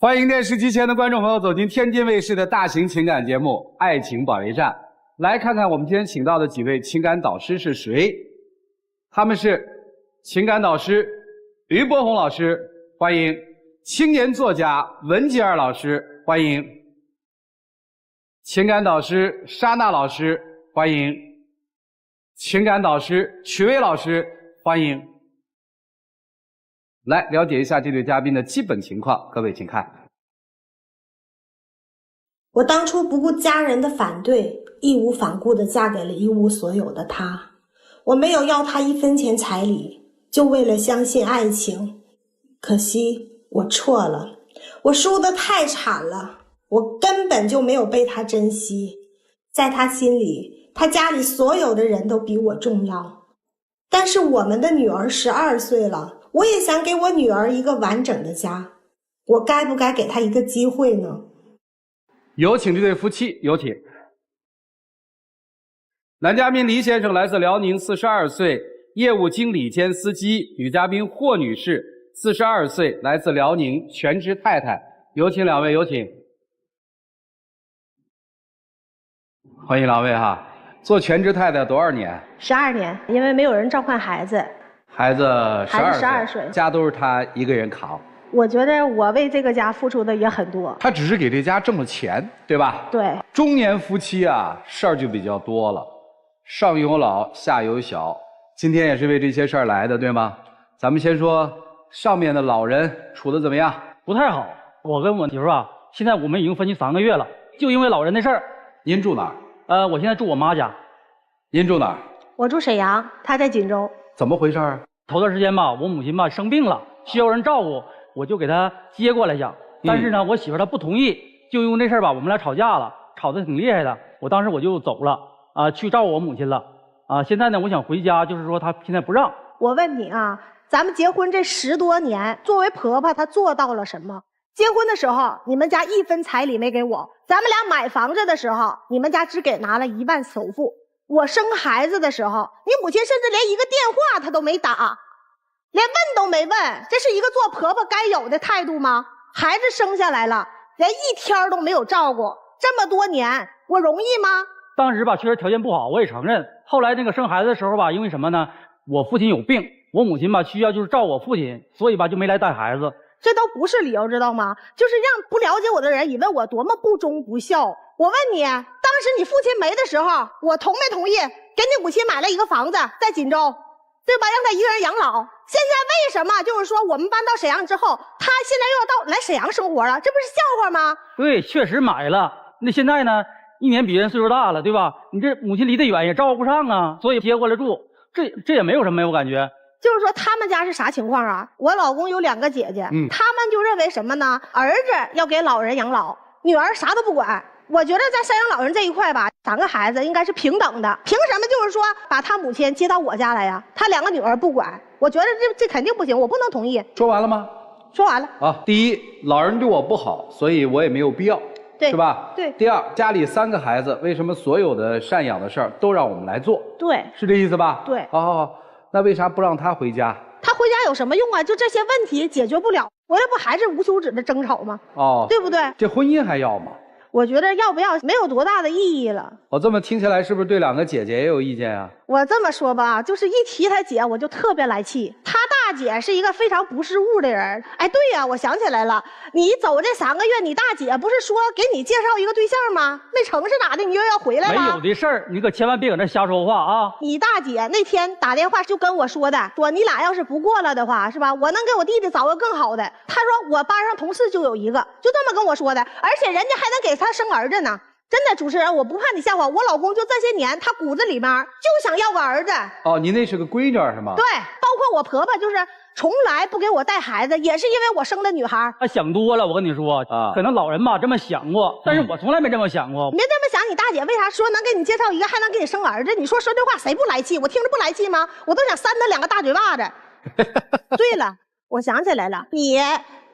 欢迎电视机前的观众朋友走进天津卫视的大型情感节目《爱情保卫战》，来看看我们今天请到的几位情感导师是谁？他们是情感导师于波红老师，欢迎；青年作家文吉尔老师，欢迎；情感导师莎娜老师，欢迎；情感导师曲薇老师，欢迎。来了解一下这对嘉宾的基本情况，各位请看。我当初不顾家人的反对，义无反顾地嫁给了一无所有的他。我没有要他1分钱彩礼，就为了相信爱情。可惜我错了，我输得太惨了，我根本就没有被他珍惜。在他心里，他家里所有的人都比我重要。但是我们的女儿12岁了，我也想给我女儿一个完整的家，我该不该给她一个机会呢？有请这对夫妻，有请。男嘉宾黎先生来自辽宁，42岁，业务经理兼司机；女嘉宾霍女士，42岁，来自辽宁，全职太太。有请两位，有请。欢迎两位哈。做全职太太多少年？12年，因为没有人照看孩子。孩子12岁，家都是他一个人扛。我觉得我为这个家付出的也很多。他只是给这家挣了钱，对吧？对。中年夫妻啊，事儿就比较多了，上有老，下有小。今天也是为这些事儿来的，对吗？咱们先说上面的老人处得怎么样？不太好。我跟我媳妇啊，现在我们已经分居3个月了，就因为老人的事儿。您住哪儿？我现在住我妈家。您住哪儿？我住沈阳，她在锦州。怎么回事啊？头段时间吧，我母亲吧生病了，需要人照顾，我就给她接过来想。但是呢，我媳妇她不同意，就因为这事儿吧，我们俩吵架了，吵得挺厉害的。我当时我就走了去照顾我母亲了现在呢，我想回家，就是说她现在不让。我问你啊，咱们结婚这10多年，作为婆婆她做到了什么？结婚的时候，你们家1分彩礼没给我；咱们俩买房子的时候，你们家只拿了1万首付。我生孩子的时候，你母亲甚至连一个电话她都没打，连问都没问，这是一个做婆婆该有的态度吗？孩子生下来了，连1天都没有照顾，这么多年，我容易吗？当时吧，确实条件不好，我也承认。后来那个生孩子的时候吧，因为什么呢？我父亲有病，我母亲吧需要就是照我父亲，所以吧就没来带孩子。这都不是理由，知道吗？就是让不了解我的人以为我多么不忠不孝。我问你，当时你父亲没的时候，我同没同意给你母亲买了一个房子在锦州，对吧？让他一个人养老。现在为什么就是说我们搬到沈阳之后，他现在又要来沈阳生活了？这不是笑话吗？对，确实买了。那现在呢，一年比人岁数大了，对吧？你这母亲离得远也照顾不上啊，所以接过来住，这也没有什么，我感觉。就是说他们家是啥情况啊？我老公有2个姐姐，他们就认为什么呢？儿子要给老人养老，女儿啥都不管。我觉得在赡养老人这一块吧，3个孩子应该是平等的。凭什么就是说把他母亲接到我家来呀？他2个女儿不管，我觉得这肯定不行，我不能同意。说完了吗？说完了。第一，老人对我不好，所以我也没有必要，对，是吧？对。第二，家里3个孩子，为什么所有的赡养的事儿都让我们来做？对，是这意思吧？对。好，那为啥不让他回家？他回家有什么用啊？就这些问题解决不了，回来不还是无休止的争吵吗？对不对？这婚姻还要吗？我觉得要不要没有多大的意义了。我这么听起来是不是对2个姐姐也有意见啊？我这么说吧，就是一提他姐我就特别来气。他大姐是一个非常不是物的人。哎，对呀，我想起来了，你走这3个月，你大姐不是说给你介绍一个对象吗？没成是咋的？你又要回来了？没有的事儿，你可千万别搁那瞎说话啊！你大姐那天打电话就跟我说的，说你俩要是不过了的话，是吧？我能给我弟弟找个更好的。他说我班上同事就有一个，就这么跟我说的，而且人家还能给他生儿子呢。真的，主持人，我不怕你笑话，我老公就这些年，他骨子里面就想要个儿子。你那是个闺女是吗？对，包括我婆婆，就是从来不给我带孩子，也是因为我生的女孩。他想多了，我跟你说可能老人吧这么想过，但是我从来没这么想过。没这么想，你大姐为啥说能给你介绍一个，还能给你生儿子？你说这话谁不来气？我听着不来气吗？我都想扇他2个大嘴巴子。对了，我想起来了，你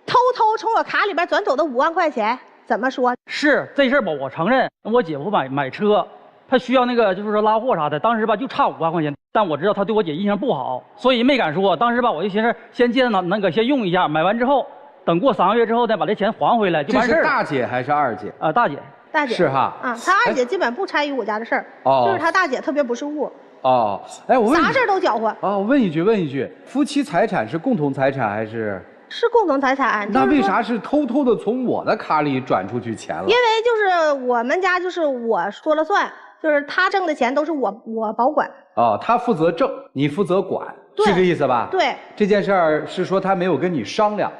偷偷从我卡里边转走的5万块钱。怎么说？是这事儿吧，我承认，我姐夫买车，他需要那个就是说拉货啥的，当时吧就差5万块钱，但我知道他对我姐印象不好，所以没敢说。当时吧我就寻思先借那个先用一下，买完之后等过3个月之后呢，把这钱还回来就这是完事儿了。大姐还是二姐？大姐。大姐是哈。啊，他二姐基本不参与我家的事儿，哦就是他大姐特别不是物，哦，哎，我问你啥事儿都搅和。哦，我问一句，夫妻财产是共同财产还是？是共同财产。那就是说为啥是偷偷的从我的卡里转出去钱了？因为就是我们家就是我说了算，就是他挣的钱都是我保管。哦，他负责挣，你负责管，对是这意思吧？对，这件事儿是说他没有跟你商量。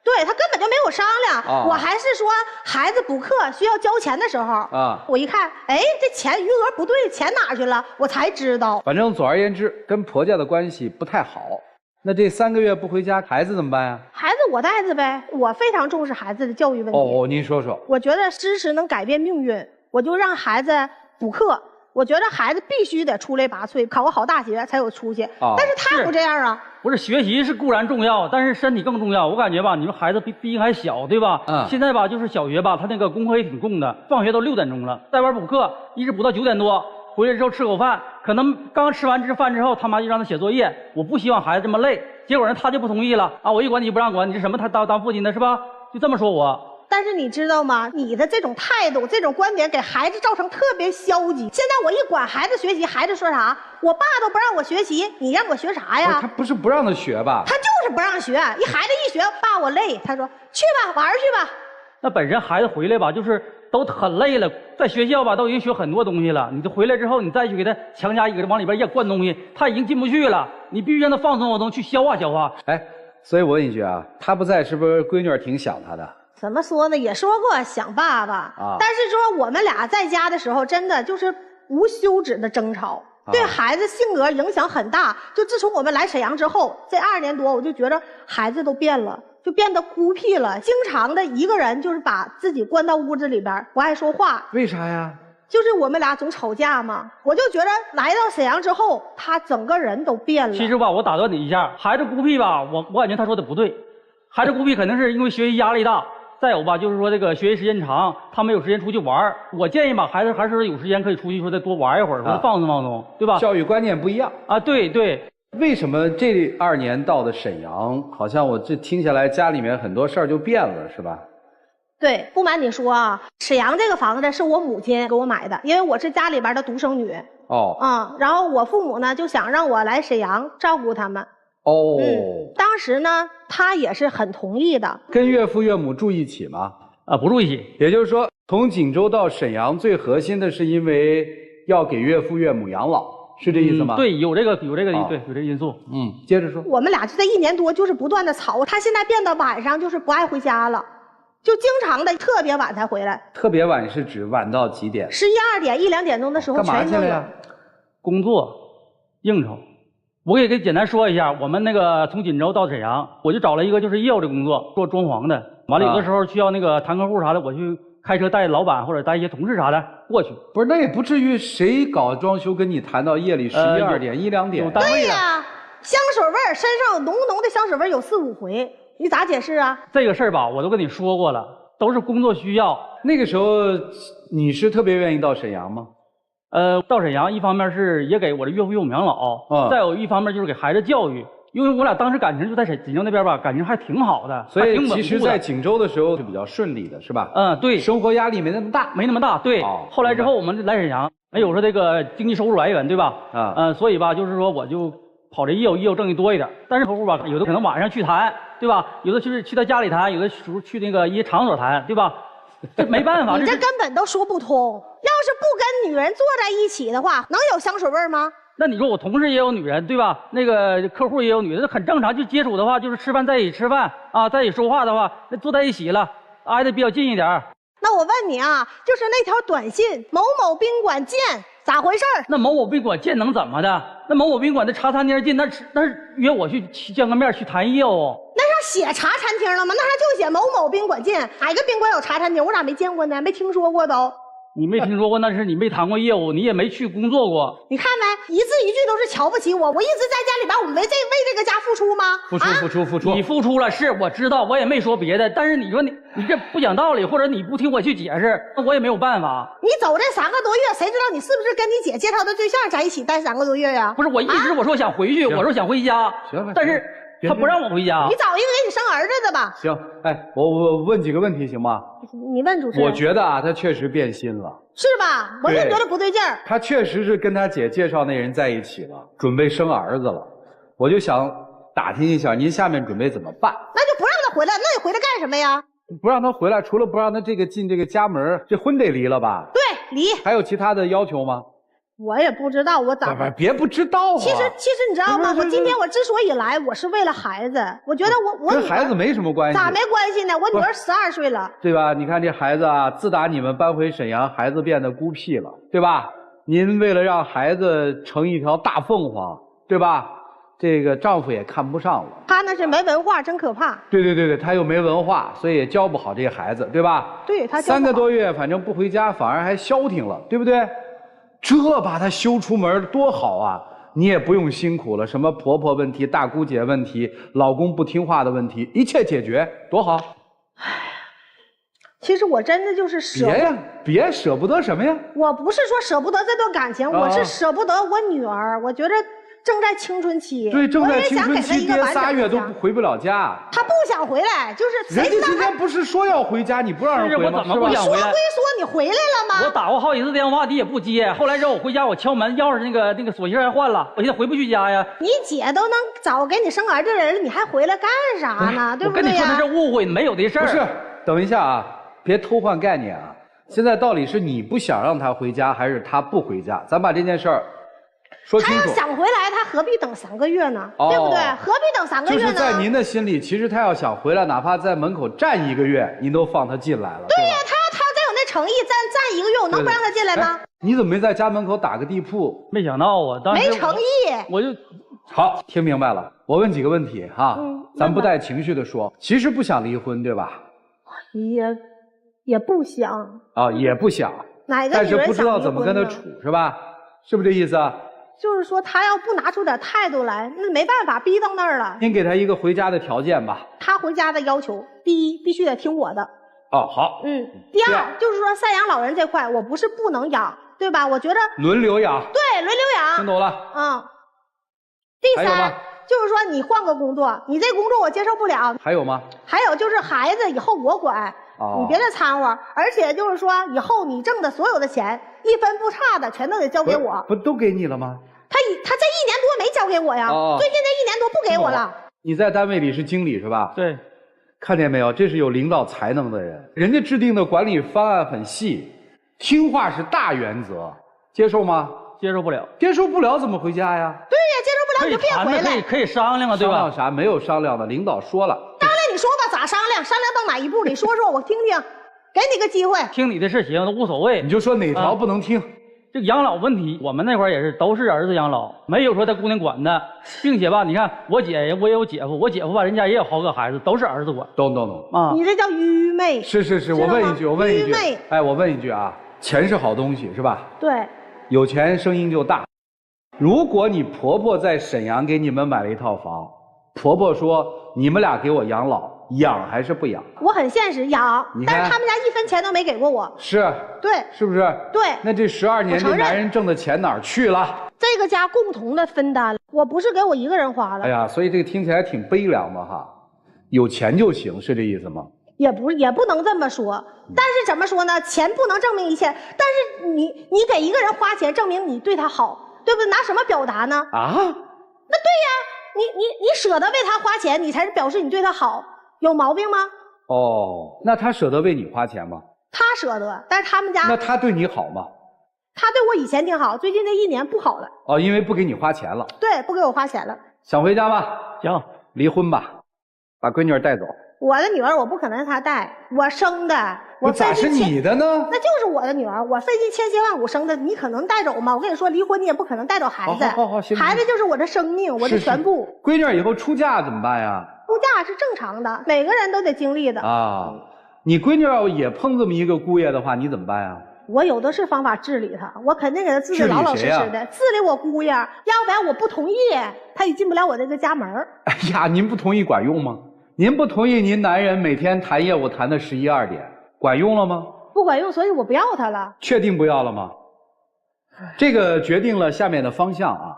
对他根本就没有商量，哦我还是说孩子补课需要交钱的时候啊我一看，哎，这钱余额不对，钱哪去了？我才知道。反正总而言之，跟婆家的关系不太好。那这3个月不回家，孩子怎么办呀？孩子我带着呗，我非常重视孩子的教育问题。哦，您说说。我觉得知识能改变命运，我就让孩子补课。我觉得孩子必须得出类拔萃，考个好大学才有出息。哦但是他不这样啊。不是学习是固然重要，但是身体更重要。我感觉吧，你说孩子毕竟还小，对吧？嗯现在吧，就是小学吧，他那个功课也挺重的，放学都6点钟了，在外补课，一直补到9点多，回来之后吃口饭，可能刚吃完饭之后，他妈就让他写作业。我不希望孩子这么累，结果呢，他就不同意了啊！我一管你不让管，你是什么？他当父亲的是吧？就这么说我。但是你知道吗？你的这种态度、这种观点给孩子造成特别消极。现在我一管孩子学习，孩子说啥？我爸都不让我学习，你让我学啥不是呀？他不是不让他学吧？他就是不让学。一孩子一学，爸我累，他说去吧，玩儿去吧。那本身孩子回来吧，就是都很累了，在学校吧都已经学很多东西了，你就回来之后，你再去给他强加一个往里边也灌东西，他已经进不去了。你必须让他放松放松，去消化消化。哎，所以我问一句啊，他不在，是不是闺女儿挺想他的？怎么说呢？也说过想爸爸啊但是说我们俩在家的时候，真的就是无休止的争吵，对孩子性格影响很大。就自从我们来沈阳之后，这2年多，我就觉得孩子都变了，就变得孤僻了，经常的一个人就是把自己关到屋子里边，不爱说话。为啥呀？就是我们俩总吵架嘛，我就觉得来到沈阳之后，他整个人都变了。其实吧，我打断你一下，孩子孤僻吧，我感觉他说的不对，孩子孤僻肯定是因为学习压力大。再有吧，就是说这个学习时间长，他没有时间出去玩儿。我建议吧，孩子还是有时间可以出去，说再多玩一会儿，或者放松放松，对吧？教育观念不一样啊，对对。为什么这2年到的沈阳，好像我这听下来，家里面很多事儿就变了，是吧？对，不瞒你说啊，沈阳这个房子是我母亲给我买的，因为我是家里边的独生女。哦。然后我父母呢就想让我来沈阳照顾他们。哦。当时呢，他也是很同意的。跟岳父岳母住一起吗？不住一起。也就是说，从锦州到沈阳，最核心的是因为要给岳父岳母养老，是这意思吗？对，有这个对，有这个因素。接着说。我们俩就这1年多就是不断的吵，他现在变得晚上就是不爱回家了，就经常的特别晚才回来。特别晚是指晚到几点？11、2点、1、2点钟的时候干嘛全都有。去了呀？工作、应酬。我给简单说一下，我们那个从锦州到沈阳，我就找了一个就是业务的工作，做装潢的。完了有的时候需要那个谈客户啥的，我去开车带老板或者带一些同事啥的过去。不是，那也不至于谁搞装修跟你谈到夜里11、2点、1、2点。有单位的。对呀，香水味儿，身上有浓浓的香水味儿有4、5回，你咋解释啊？这个事儿吧，我都跟你说过了，都是工作需要。那个时候你是特别愿意到沈阳吗？到沈阳一方面是也给我的岳父岳母养老，再有一方面就是给孩子教育。因为我俩当时感情就在锦州那边吧，感情还挺好的，所以其实在锦州的时候是比较顺利的，是吧？对，生活压力没那么大，没那么大。对，后来之后我们来沈阳，没有说这个经济收入来源，对吧？所以吧，就是说我就跑这业务挣的多一点。但是客户吧，有的可能晚上去谈，对吧？有的去他家里谈，有的时候去那个一些场所谈，对吧？这没办法，你这根本都说不通。要是不跟女人坐在一起的话，能有香水味吗？那你说我同事也有女人，对吧？那个客户也有女人，那很正常。就接触的话，就是吃饭在一起吃饭啊，在一起说话的话，那坐在一起了，挨得比较近一点。那我问你啊，就是那条短信“某某宾馆见”，咋回事？那某某宾馆见能怎么的？那某某宾馆的茶餐厅进，那是约我去见个面去谈业务。那上写茶餐厅了吗？那上就写某某宾馆见，哪个宾馆有茶餐厅？我咋没见过呢？没听说过都。你没听说过，那是你没谈过业务，你也没去工作过。你看没，一字一句都是瞧不起我。我一直在家里边，我为这个家付出吗？付出。你付出了，是我知道，我也没说别的。但是你说你这不讲道理，或者你不听我去解释，那我也没有办法。你走这3个多月，谁知道你是不是跟你姐介绍的对象在一起待3个多月呀？不是，我一直我说想回去，我说想回家，但是他不让我回家你。找一个给你生儿子的吧。行，哎，我问几个问题行吗？你问主持人。我觉得啊，他确实变心了，是吧？我就觉得不对劲儿。他确实是跟他姐介绍那人在一起了，准备生儿子了。我就想打听一下，您下面准备怎么办？那就不让他回来，那你回来干什么呀？不让他回来，除了不让他进这个家门，这婚得离了吧？对，离。还有其他的要求吗？我也不知道，我咋？别不知道啊！其实你知道吗？我今天我之所以来，我是为了孩子。我觉得我跟孩子没什么关系。咋没关系呢？我女儿12岁了，对吧？你看这孩子啊，自打你们搬回沈阳，孩子变得孤僻了，对吧？您为了让孩子成一条大凤凰，对吧？这个丈夫也看不上了。他那是没文化，真可怕。对，他又没文化，所以也教不好这个孩子，对吧？对他教不好3个多月，反正不回家，反而还消停了，对不对？这把他休出门多好啊！你也不用辛苦了，什么婆婆问题、大姑姐问题、老公不听话的问题，一切解决，多好！其实我真的就是别舍不得什么呀？我不是说舍不得这段感情，我是舍不得我女儿。我觉得正在青春期，对，正在青春期，爹3月都回不了家。他不想回来，就是人家今天不是说要回家，你不让人回吗？我怎么不想回来？说归说，你回来了吗？我打过好几次电话，你也不接。后来之后我回家，我敲门，钥匙那个锁芯还换了，我现在回不去家呀。你姐都能找给你生儿子的人了，你还回来干啥呢？对不对呀？我跟你说的是误会，没有的事儿。不是，等一下啊，别偷换概念啊！现在到底是你不想让他回家，还是他不回家？咱把这件事儿说清楚。他要想回来，他何必等3个月呢？对不对？何必等3个月呢？就是在您的心里，其实他要想回来，哪怕在门口站1个月，您都放他进来了。对呀，他真有那诚意，站1个月，我能不让他进来吗？你怎么没在家门口打个地铺？没想到啊，当时没诚意。我就好，听明白了。我问几个问题哈，咱不带情绪的说。其实不想离婚，对吧？也不想啊，也不想。哪个但是不知道怎么跟他处，是吧？是不是这意思啊？就是说，他要不拿出点态度来，那没办法，逼到那儿了。您给他一个回家的条件吧。他回家的要求，第一，必须得听我的。哦，好。第二，就是说赡养老人这块，我不是不能养，对吧？我觉得轮流养。对，轮流养。听懂了。第三，就是说你换个工作，你这工作我接受不了。还有吗？还有就是孩子以后我管。你别再掺和，而且就是说，以后你挣的所有的钱，1分不差的全都得交给我。不都给你了吗？他这1年多没交给我呀，最近这1年多不给我了。你在单位里是经理是吧？对，看见没有，这是有领导才能的人，人家制定的管理方案很细，听话是大原则，接受吗？接受不了。接受不了怎么回家呀？对呀，接受不了你就别回来。可以商量啊，对吧？商量啥？没有商量的，领导说了。你说吧，咋商量？商量到哪一步？你说说我听听，给你个机会。听你的事行都无所谓，你就说哪条不能听。这个养老问题，我们那块也是都是儿子养老，没有说他姑娘管的，并且吧，你看我姐我也有姐夫，我姐夫吧人家也有好个孩子，都是儿子管。懂啊！你这叫愚昧。是，我问一句，愚昧。哎，我问一句啊，钱是好东西是吧？对。有钱声音就大。如果你婆婆在沈阳给你们买了一套房，婆婆说你们俩给我养老，养还是不养？我很现实，养，但是他们家1分钱都没给过我。是，对，是不是？对。那这12年这男人挣的钱哪儿去了？这个家共同的分担，我不是给我一个人花了。哎呀，所以这个听起来挺悲凉的哈。有钱就行，是这意思吗？也不能这么说，但是怎么说呢？钱不能证明一切，但是你给一个人花钱，证明你对他好，对不对？拿什么表达呢？啊？那对呀。你舍得为他花钱，你才是表示你对他好，有毛病吗？哦，那他舍得为你花钱吗？他舍得，但是他们家那他对你好吗？他对我以前挺好，最近这1年不好了。哦，因为不给你花钱了。对，不给我花钱了。想回家吧？行，离婚吧，把闺女带走。我的女儿我不可能让她带，我生的，我咋是你的呢？那就是我的女儿，我费尽千辛万苦生的，你可能带走吗？我跟你说，离婚你也不可能带走孩子。好，行。孩子就是我的生命，我的全部。闺女以后出嫁怎么办呀？出嫁是正常的，每个人都得经历的啊。你闺女要也碰这么一个姑爷的话，你怎么办呀？我有的是方法治理她，我肯定给她治理老老实实的，治理我姑爷，要不然我不同意，她也进不了我这个家门。哎呀，您不同意管用吗？您不同意，您男人每天谈业务谈到11、12点，管用了吗？不管用，所以我不要他了。确定不要了吗？这个决定了下面的方向啊。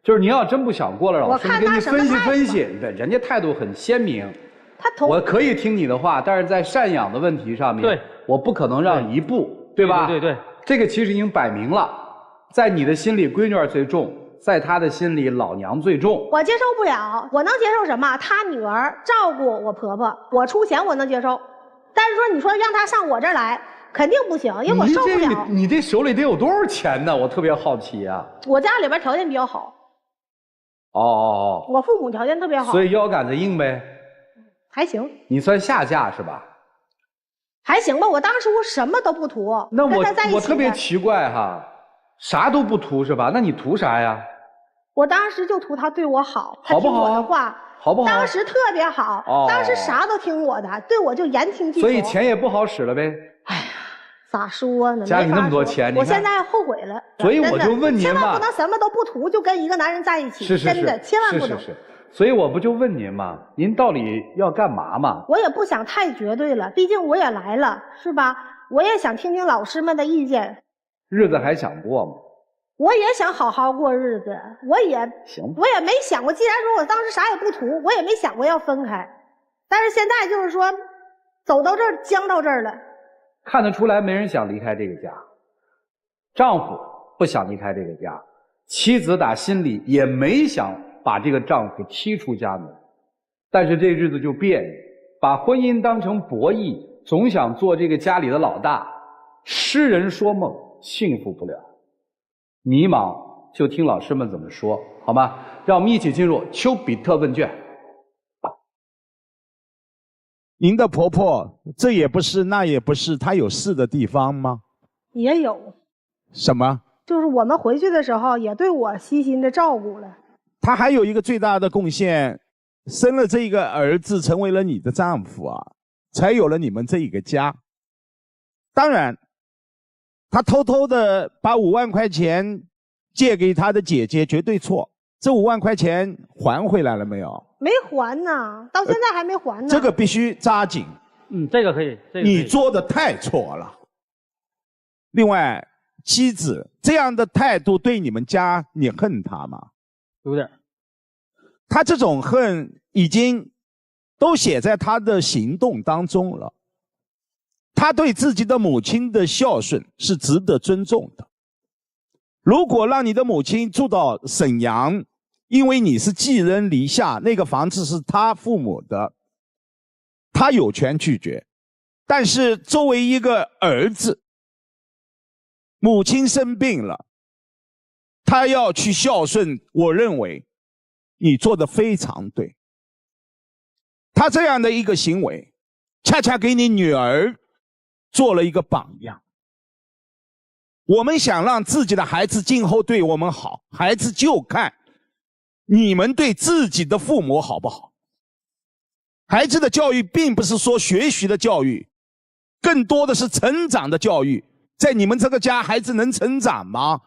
就是您要真不想过了，老师给你分析分析。对，人家态度很鲜明。我可以听你的话，但是在赡养的问题上面，对，我不可能让一步，对吧？对，这个其实已经摆明了，在你的心里闺女儿最重，在他的心里老娘最重。我接受不了，我能接受什么？他女儿照顾我婆婆，我出钱我能接受，但是说你说让他上我这儿来，肯定不行，因为我受不了。你这手里得有多少钱呢？我特别好奇啊。我家里边条件比较好。哦，我父母条件特别好，所以腰杆子硬呗。还行。你算下嫁是吧？还行吧，我当时我什么都不图。那我特别奇怪哈，啥都不图是吧？那你图啥呀？我当时就图他对我好，他听我的话，好不好？当时特别好，当时啥都听我的，对我就言听计从。所以钱也不好使了呗。哎呀，咋说呢？家里那么多钱，我现在后悔了。所以我就问您嘛，千万不能什么都不图就跟一个男人在一起，真的千万不能。是。所以我不就问您嘛，您到底要干嘛嘛？我也不想太绝对了，毕竟我也来了，是吧？我也想听听老师们的意见。日子还想过吗？我也想好好过日子，我也没想过，既然说我当时啥也不图，我也没想过要分开。但是现在就是说，走到这儿，僵到这儿了。看得出来，没人想离开这个家，丈夫不想离开这个家，妻子打心里也没想把这个丈夫踢出家门，但是这日子就别扭，把婚姻当成博弈，总想做这个家里的老大，痴人说梦，幸福不了。迷茫就听老师们怎么说，好吗？让我们一起进入丘比特问卷。您的婆婆这也不是那也不是，她有是的地方吗？也有。什么？就是我们回去的时候也对我悉心的照顾了。她还有一个最大的贡献，生了这个儿子，成为了你的丈夫啊，才有了你们这一个家。当然，她偷偷的把5万块钱借给她的姐姐，绝对错。这5万块钱还回来了没有？没还呢，到现在还没还呢。这个必须扎紧。这个可以。你做的太错了。另外，妻子这样的态度对你们家，你恨她吗？有点。他这种恨已经都写在他的行动当中了。他对自己的母亲的孝顺是值得尊重的。如果让你的母亲住到沈阳，因为你是寄人篱下，那个房子是他父母的，他有权拒绝。但是作为一个儿子，母亲生病了，他要去孝顺，我认为你做得非常对。他这样的一个行为，恰恰给你女儿做了一个榜样。我们想让自己的孩子今后对我们好，孩子就看你们对自己的父母好不好。孩子的教育并不是说学习的教育，更多的是成长的教育。在你们这个家，孩子能成长吗？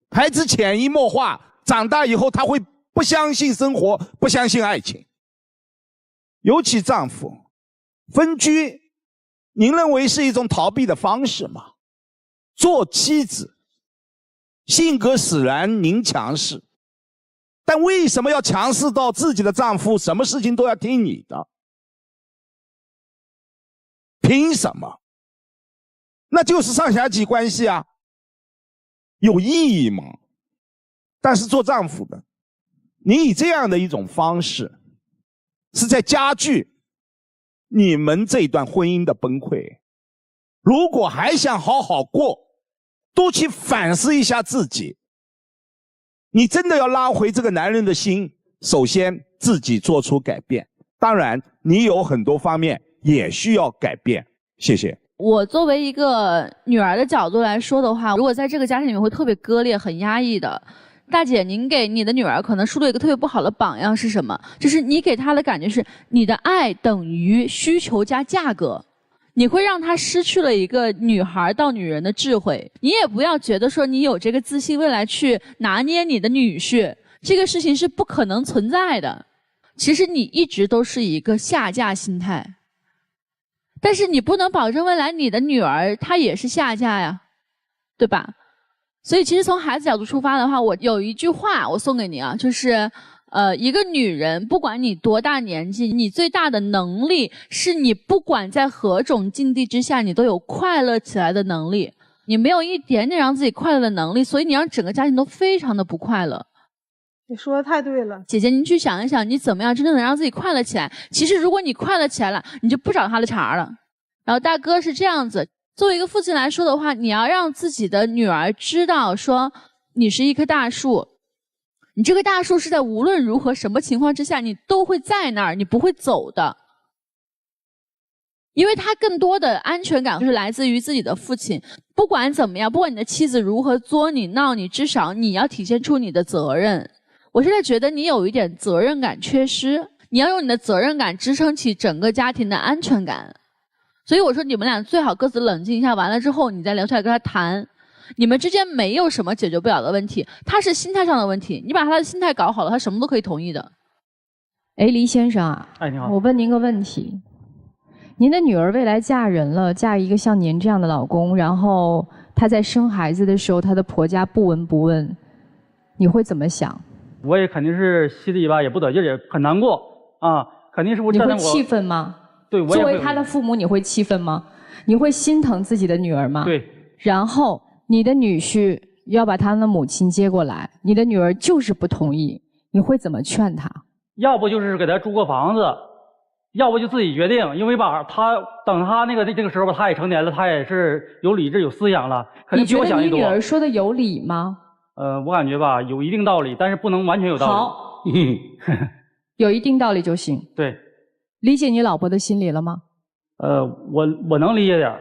孩子潜移默化，长大以后他会不相信生活，不相信爱情。尤其丈夫分居，您认为是一种逃避的方式吗？做妻子，性格使然您强势，但为什么要强势到自己的丈夫什么事情都要听你的？凭什么？那就是上下级关系啊，有意义吗？但是做丈夫的，你以这样的一种方式，是在加剧你们这段婚姻的崩溃。如果还想好好过，多去反思一下自己。你真的要拉回这个男人的心，首先自己做出改变。当然，你有很多方面也需要改变。谢谢。我作为一个女儿的角度来说的话，如果在这个家庭里面会特别割裂、很压抑的。大姐，您给你的女儿可能树立一个特别不好的榜样是什么？就是你给她的感觉是你的爱等于需求加价格，你会让她失去了一个女孩到女人的智慧。你也不要觉得说你有这个自信未来去拿捏你的女婿，这个事情是不可能存在的。其实你一直都是一个下嫁心态。但是你不能保证未来你的女儿她也是下嫁呀，对吧？所以其实从孩子角度出发的话，我有一句话我送给你啊，就是一个女人不管你多大年纪，你最大的能力是你不管在何种境地之下，你都有快乐起来的能力。你没有一点点让自己快乐的能力，所以你让整个家庭都非常的不快乐。你说的太对了，姐姐，您去想一想，你怎么样真正能让自己快乐起来？其实如果你快乐起来了，你就不找他的茬了。然后大哥是这样子，作为一个父亲来说的话，你要让自己的女儿知道说，你是一棵大树，你这棵大树是在无论如何什么情况之下，你都会在那儿，你不会走的。因为他更多的安全感就是来自于自己的父亲，不管怎么样，不管你的妻子如何作你闹你，至少你要体现出你的责任。我现在觉得你有一点责任感缺失，你要用你的责任感支撑起整个家庭的安全感。所以我说你们俩最好各自冷静一下，完了之后你再聊出来跟他谈。你们之间没有什么解决不了的问题，他是心态上的问题，你把他的心态搞好了，他什么都可以同意的。哎，黎先生啊，哎，你好，我问您个问题。您的女儿未来嫁人了，嫁一个像您这样的老公，然后她在生孩子的时候，她的婆家不闻不问，你会怎么想？我也肯定是心里吧也不得劲，也很难过啊，肯定是我你站在我会气愤吗？对，我也会作为他的父母，你会气愤吗？你会心疼自己的女儿吗？对。然后你的女婿要把他的母亲接过来，你的女儿就是不同意，你会怎么劝他？要不就是给他租个房子，要不就自己决定，因为吧，他等他这个时候吧，他也成年了，他也是有理智、有思想了，肯定比我想的多。你觉得你女儿说的有理吗？我感觉吧，有一定道理，但是不能完全有道理。好，有一定道理就行。对，理解你老婆的心理了吗？我能理解点。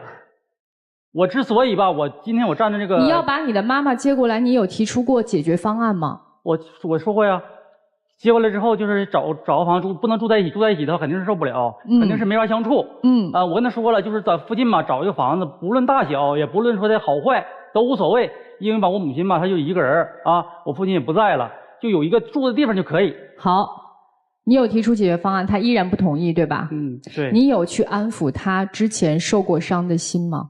我之所以吧，今天我站在这个，你要把你的妈妈接过来，你有提出过解决方案吗？我说过呀。接过来之后就是找个房住，不能住在一起，住在一起的话肯定是受不了，肯定是没法相处。我跟他说了，就是在附近嘛找一个房子，不论大小，也不论说的好坏都无所谓，因为吧我母亲嘛她就一个人啊，我父亲也不在了，就有一个住的地方就可以。好，你有提出解决方案，他依然不同意，对吧？对。你有去安抚他之前受过伤的心吗？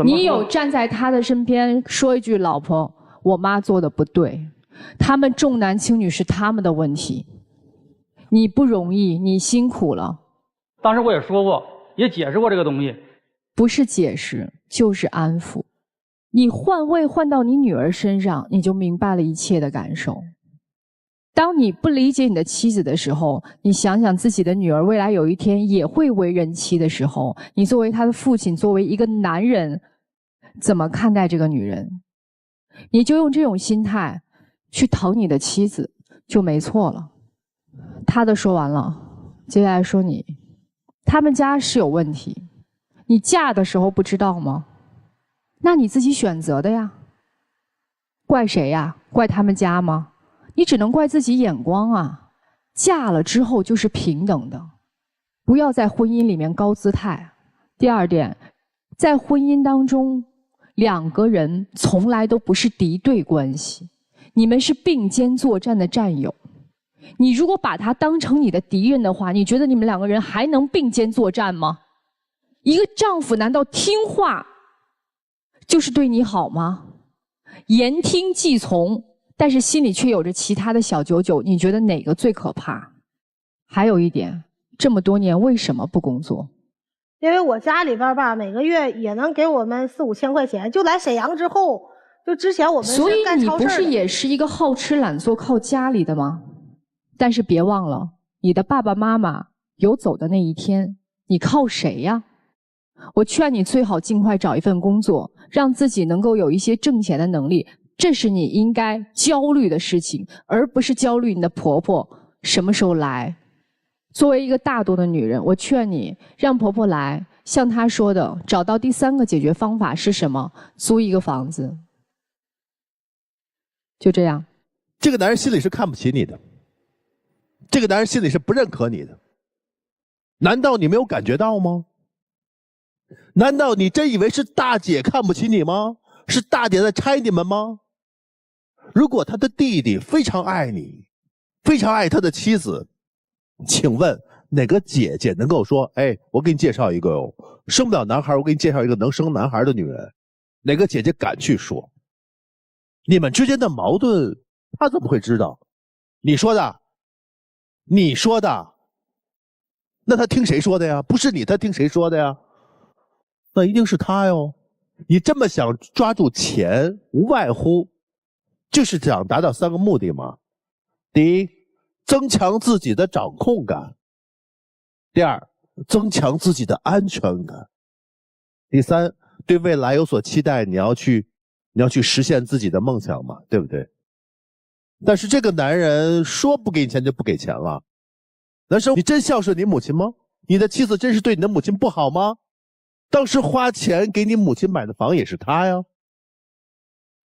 你有站在他的身边说一句：“老婆，我妈做的不对。”他们重男轻女是他们的问题，你不容易，你辛苦了。当时我也说过，也解释过这个东西。不是解释，就是安抚。你换位换到你女儿身上，你就明白了一切的感受。当你不理解你的妻子的时候，你想想自己的女儿未来有一天也会为人妻的时候，你作为她的父亲，作为一个男人，怎么看待这个女人？你就用这种心态去疼你的妻子，就没错了。他的说完了，接下来说你。他们家是有问题，你嫁的时候不知道吗？那你自己选择的呀。怪谁呀？怪他们家吗？你只能怪自己眼光啊。嫁了之后就是平等的，不要在婚姻里面高姿态。第二点，在婚姻当中，两个人从来都不是敌对关系，你们是并肩作战的战友。你如果把他当成你的敌人的话，你觉得你们两个人还能并肩作战吗？一个丈夫难道听话就是对你好吗？言听计从，但是心里却有着其他的小九九，你觉得哪个最可怕？还有一点，这么多年为什么不工作？因为我家里边吧，每个月也能给我们4、5千块钱。就来沈阳之后，就之前我们是干超市的。所以你不是也是一个好吃懒做靠家里的吗？但是别忘了，你的爸爸妈妈有走的那一天，你靠谁呀？我劝你最好尽快找一份工作，让自己能够有一些挣钱的能力，这是你应该焦虑的事情，而不是焦虑你的婆婆什么时候来。作为一个大度的女人，我劝你让婆婆来，像她说的，找到第3个解决方法是什么？租一个房子。就这样。这个男人心里是看不起你的，这个男人心里是不认可你的，难道你没有感觉到吗？难道你真以为是大姐看不起你吗？是大姐在拆你们吗？如果他的弟弟非常爱你，非常爱他的妻子，请问哪个姐姐能够说，哎，我给你介绍一个生不了男孩，我给你介绍一个能生男孩的女人？哪个姐姐敢去说？你们之间的矛盾，他怎么会知道？你说的，你说的，那他听谁说的呀？不是你，他听谁说的呀？那一定是他哟。你这么想抓住钱，无外乎就是想达到3个目的嘛。第一，增强自己的掌控感；第二，增强自己的安全感；第三，对未来有所期待，你要去实现自己的梦想嘛，对不对？但是这个男人说不给你钱就不给钱了。男生，你真孝顺你母亲吗？你的妻子真是对你的母亲不好吗？当时花钱给你母亲买的房也是他呀。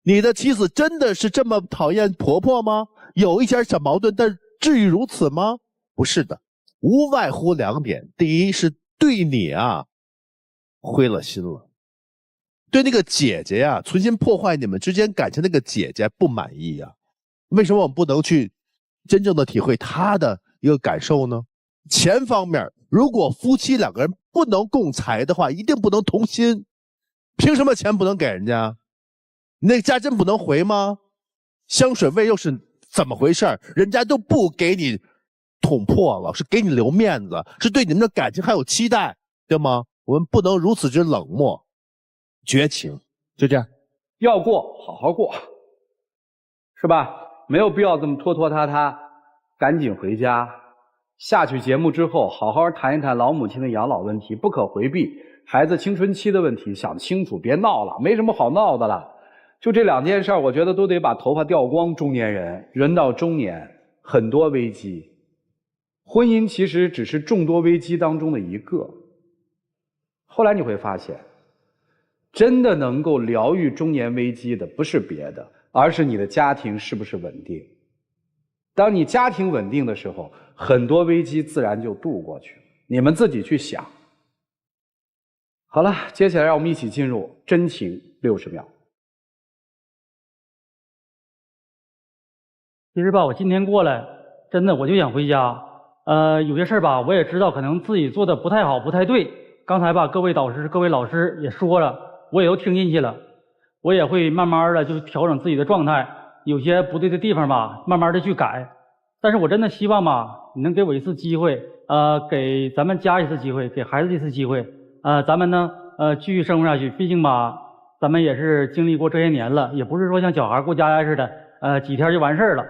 你的妻子真的是这么讨厌婆婆吗？有一点小矛盾，但至于如此吗？不是的，无外乎2点。第一是对你啊灰了心了，对那个姐姐呀，存心破坏你们之间感情那个姐姐不满意呀。为什么我们不能去真正的体会她的一个感受呢？钱方面，如果夫妻2个人不能共财的话，一定不能同心。凭什么钱不能给人家？你那家真不能回吗？香水味又是怎么回事？人家都不给你捅破了，是给你留面子，是对你们的感情还有期待，对吗？我们不能如此之冷漠绝情。就这样，要过好好过，是吧？没有必要这么拖拖沓沓，赶紧回家。下去节目之后，好好谈一谈老母亲的养老问题，不可回避。孩子青春期的问题，想清楚，别闹了，没什么好闹的了。就这2件事，我觉得都得把头发掉光。中年人到中年，很多危机，婚姻其实只是众多危机当中的一个。后来你会发现，真的能够疗愈中年危机的，不是别的，而是你的家庭是不是稳定。当你家庭稳定的时候，很多危机自然就度过去了。你们自己去想。好了，接下来让我们一起进入真情60秒。其实吧，我今天过来，真的我就想回家。有些事儿吧，我也知道可能自己做的不太好，不太对。刚才吧，各位导师、各位老师也说了，我也都听进去了。我也会慢慢的就调整自己的状态，有些不对的地方吧，慢慢的去改。但是我真的希望吧，你能给我一次机会，给咱们家一次机会，给孩子一次机会，咱们呢，继续生活下去。毕竟吧，咱们也是经历过这些年了，也不是说像小孩过家家似的，几天就完事儿了。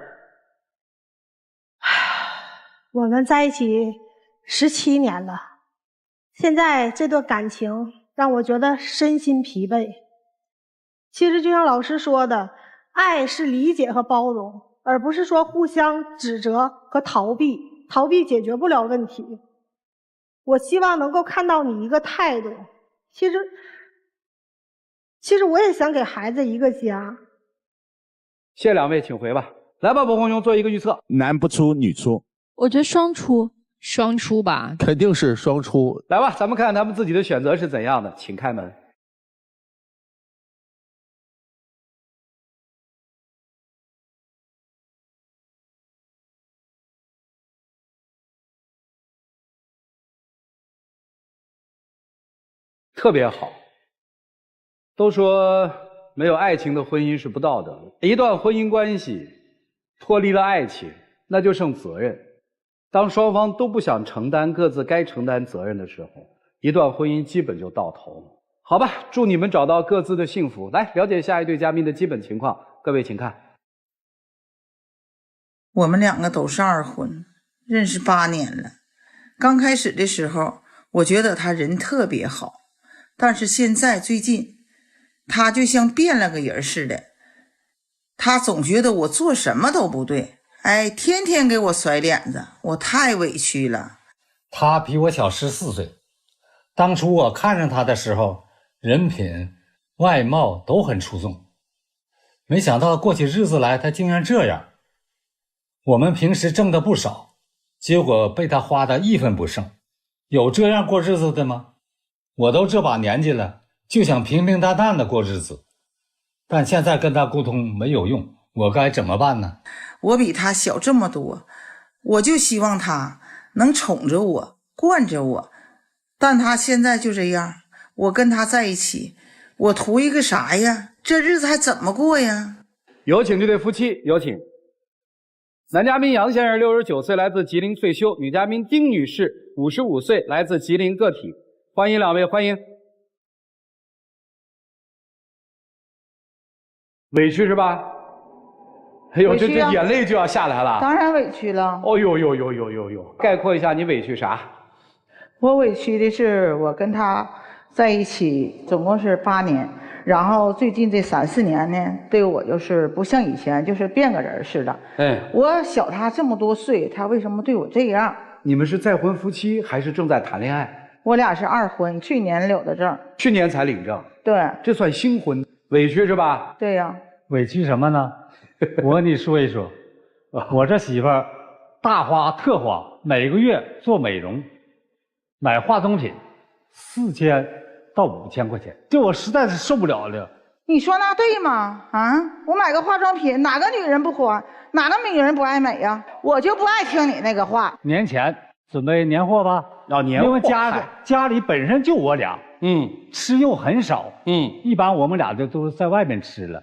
我们在一起17年了，现在这段感情让我觉得身心疲惫。其实就像老师说的，爱是理解和包容，而不是说互相指责和逃避，逃避解决不了问题。我希望能够看到你一个态度。其实我也想给孩子一个家。谢谢2位，请回吧。来吧，博红兄做一个预测。男不出女出。我觉得双出。双出吧，肯定是双出。来吧，咱们看看他们自己的选择是怎样的，请开门。特别好。都说没有爱情的婚姻是不道德的，一段婚姻关系脱离了爱情，那就剩责任。当双方都不想承担各自该承担责任的时候，一段婚姻基本就到头了。好吧，祝你们找到各自的幸福。来，了解下一对嘉宾的基本情况，各位请看。我们2个都是2婚，认识8年了。刚开始的时候，我觉得他人特别好，但是现在最近，他就像变了个人似的。他总觉得我做什么都不对，天天给我甩脸子，我太委屈了。他比我小14岁，当初我看上他的时候，人品、外貌都很出众，没想到过起日子来，他竟然这样。我们平时挣的不少，结果被他花得一分不剩。有这样过日子的吗？我都这把年纪了，就想平平淡淡的过日子，但现在跟他沟通没有用，我该怎么办呢？我比他小这么多，我就希望他能宠着我，惯着我，但他现在就这样。我跟他在一起，我图一个啥呀？这日子还怎么过呀？有请这对夫妻，有请。男嘉宾杨先生69岁，来自吉林退休；女嘉宾丁女士55岁，来自吉林个体。欢迎两位，欢迎。委屈是吧？哎呦，这眼泪就要下来了。当然委屈了。哦呦呦呦呦呦呦！概括一下，你委屈啥？我委屈的是，我跟他在一起总共是8年，然后最近这3、4年呢，对我就是不像以前，就是变个人似的。哎，我小他这么多岁，他为什么对我这样？你们是再婚夫妻还是正在谈恋爱？我俩是2婚，去年领的证。去年才领证。对，这算新婚，委屈是吧？对呀。委屈什么呢？我跟你说一说，我这媳妇儿大花特花，每个月做美容，买化妆品，4000到5000块钱，这我实在是受不了了。你说那对吗？啊，我买个化妆品，哪个女人不花？哪个女人不爱美呀？我就不爱听你那个话。年前准备年货吧？年货，因为家里本身就我俩，吃又很少，一般我们俩都是在外面吃了。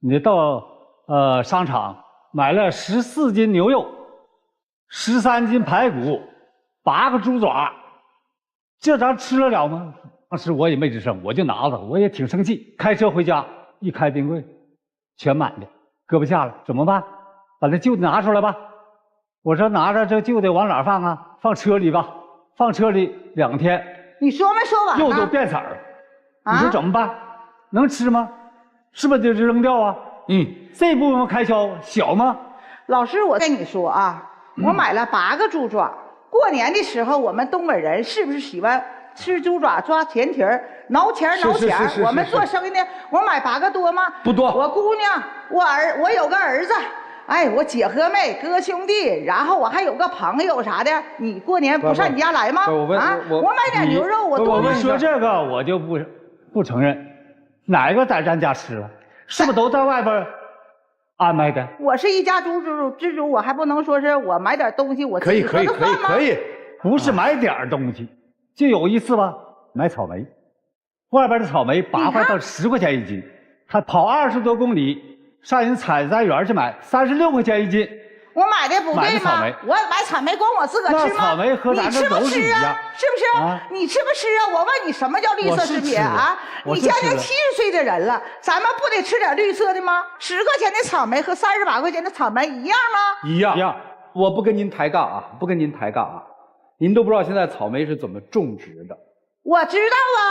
你到商场买了14斤牛肉，13斤排骨，8个猪爪，这咱吃得了吗？当时我也没吱声，我就拿着，我也挺生气。开车回家，一开冰柜，全满的，搁不下了，怎么办？把那旧的拿出来吧。我说拿着这旧的往哪儿放啊？放车里吧。放车里2天。你说没说完呢？肉都变色儿。你说怎么办？能吃吗？是不是得扔掉啊？这部分开销小吗？老师，我跟你说啊，我买了8个猪爪。过年的时候，我们东北人是不是喜欢吃猪爪抓前蹄儿，挠钱？我们做生意的，我买8个多吗？不多。我姑娘，我有个儿子，哎，我姐和妹、哥兄弟，然后我还有个朋友啥的。你过年不上你家来吗？我买点牛肉，我多。你说这个我就不承认，哪个在咱家吃了？是不是都在外边安排的？我是一家之主，我还不能说是我买点东西我可以，不是买点东西。就有一次吧，买草莓，外边的草莓8块到10块钱一斤，他跑20多公里上人采摘园去买，36块钱一斤。我买的不对吗？我买草莓光我自个吃吗？那草莓和咱这都是一样，是不是？你吃不吃啊？我问你，什么叫绿色食品啊？你将近70岁的人了，咱们不得吃点绿色的吗？10块钱的草莓和38块钱的草莓一样吗？一样。我不跟您抬杠啊，不跟您抬杠啊。您都不知道现在草莓是怎么种植的。我知道啊，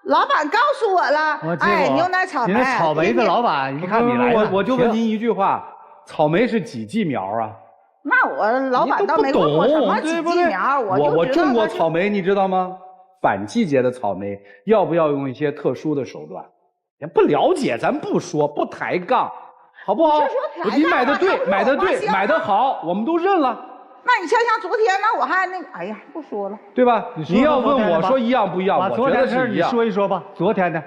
老板告诉我了。哎，牛奶草莓。你那草莓的老板，一看你来了，我就问您一句话。草莓是几季苗啊？那我老板倒没问我什么几季苗，我种过草莓，你知道吗？反季节的草莓要不要用一些特殊的手段？也不了解，咱不说，不抬杠，好不好？你买的对，买的对，买的好，我们都认了。那你想想昨天呢？我还哎呀，不说了，对吧？你要问我说一样不一样，我觉得是一样。你说一说吧，昨天的。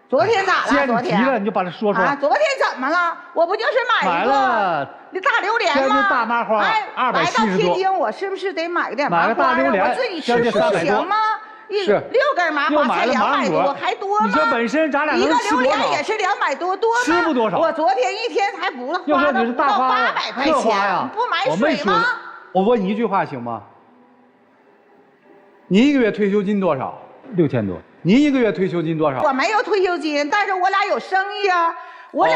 昨天咋了？既然你提了，你就把它说说。昨天怎么了？我不就是买一个那大榴莲吗？大麻花，270多。来到天津，我是不是得买个点麻花？买个大榴莲，我自己吃不行吗？6根麻花才200多，还多吗？你说本身咱俩一个榴莲也是200多，多吗？吃不多少。我昨天一天还不花到800块钱，不买水吗？我问你一句话行吗？你1个月退休金多少？6000多。您1个月退休金多少？我没有退休金，但是我俩有生意啊。我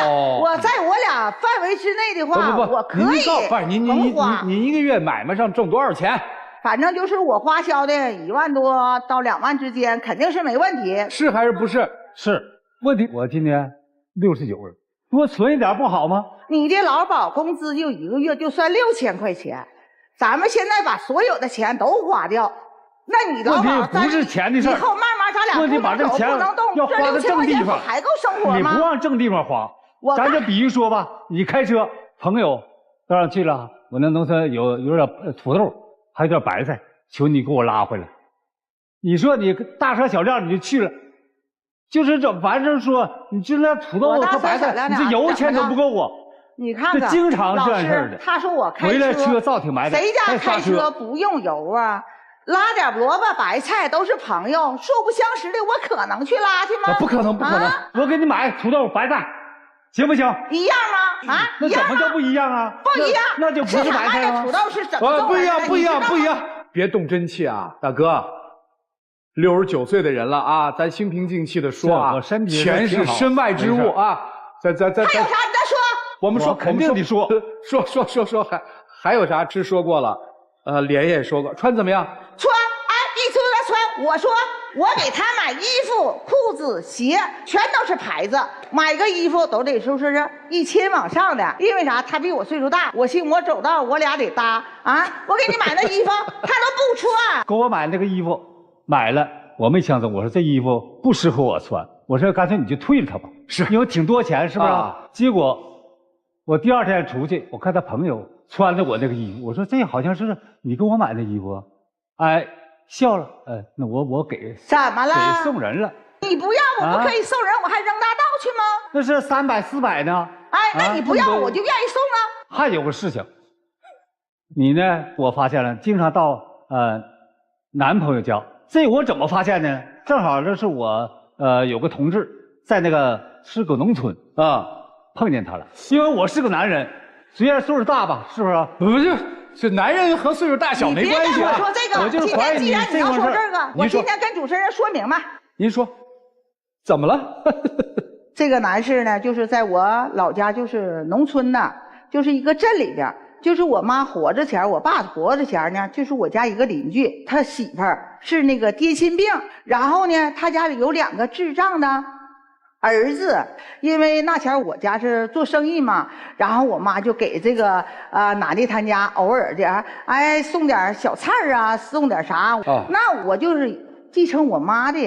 在我俩范围之内的话，我可以。您1个月买卖上挣多少钱？反正就是我花销的1万多到2万之间，肯定是没问题。是还是不是？是问题。我今年69了，多存一点不好吗？你的劳保工资就1个月就算6000块钱，咱们现在把所有的钱都花掉。那你劳保不是钱的事儿，以后慢慢咱俩问题把这钱要花在正地方，还够生活吗？你不往正地方花，咱就比喻说吧，你开车，朋友到那去了，我那农村有点土豆，还有点白菜，求你给我拉回来。你说你大车小辆你就去了，就是这反正说你就那土豆和白菜，你这油钱都不够我。你看看，这经常这样事儿的。他说我开车，回来车造挺埋汰，谁家开车不用油啊？拉点萝卜白菜都是朋友，素不相识的，我可能去拉去吗？不可能，不可能！啊、我给你买土豆白菜，行不行？一样吗？啊，那怎么叫不一样啊？不一样，那就不是白菜吗？土豆是怎么不一样，不一样，不一样！别动真气啊，大哥，69岁的人了啊，咱心平气和的说啊，我身体钱是身外之物啊，咱还有啥你再说？我们说肯定得说，还有啥？吃说过了，莲也说过，穿怎么样？穿，哎，一说他穿，我说我给他买衣服、裤子、鞋，全都是牌子，买个衣服都得说是1000往上的，因为啥？他比我岁数大，我寻我走道我俩得搭啊，我给你买那衣服，他都不穿。给我买那个衣服，买了，我没相中，我说这衣服不适合我穿，我说干脆你就退了它吧，是因为挺多钱，是不是？结果我第2天出去，我看他朋友穿着我那个衣服，我说这好像是你给我买的衣服，哎，笑了，那我给怎么了？给送人了。你不要我不可以送人，我还扔大道去吗？那是300、400呢。哎，那你不要我就愿意送啊。还有个事情，你呢？我发现了，经常到男朋友家，这我怎么发现呢？正好这是我有个同志在那个是个农村啊。碰见他了，因为我是个男人，虽然岁数大吧，是不是？不是男人和岁数大小没关系啊。你别跟我说这个，我就是怀疑既然你要说这个，我今天跟主持人说明白。您说，怎么了？这个男士呢，就是在我老家，就是农村的，就是一个镇里边，就是我妈活着前，我爸活着前呢，就是我家一个邻居，他媳妇儿是那个癫痫病，然后呢，他家里有2个智障的儿子，因为那前我家是做生意嘛，然后我妈就给这个哪里他家偶尔的哎送点小菜啊，送点啥，那我就是继承我妈的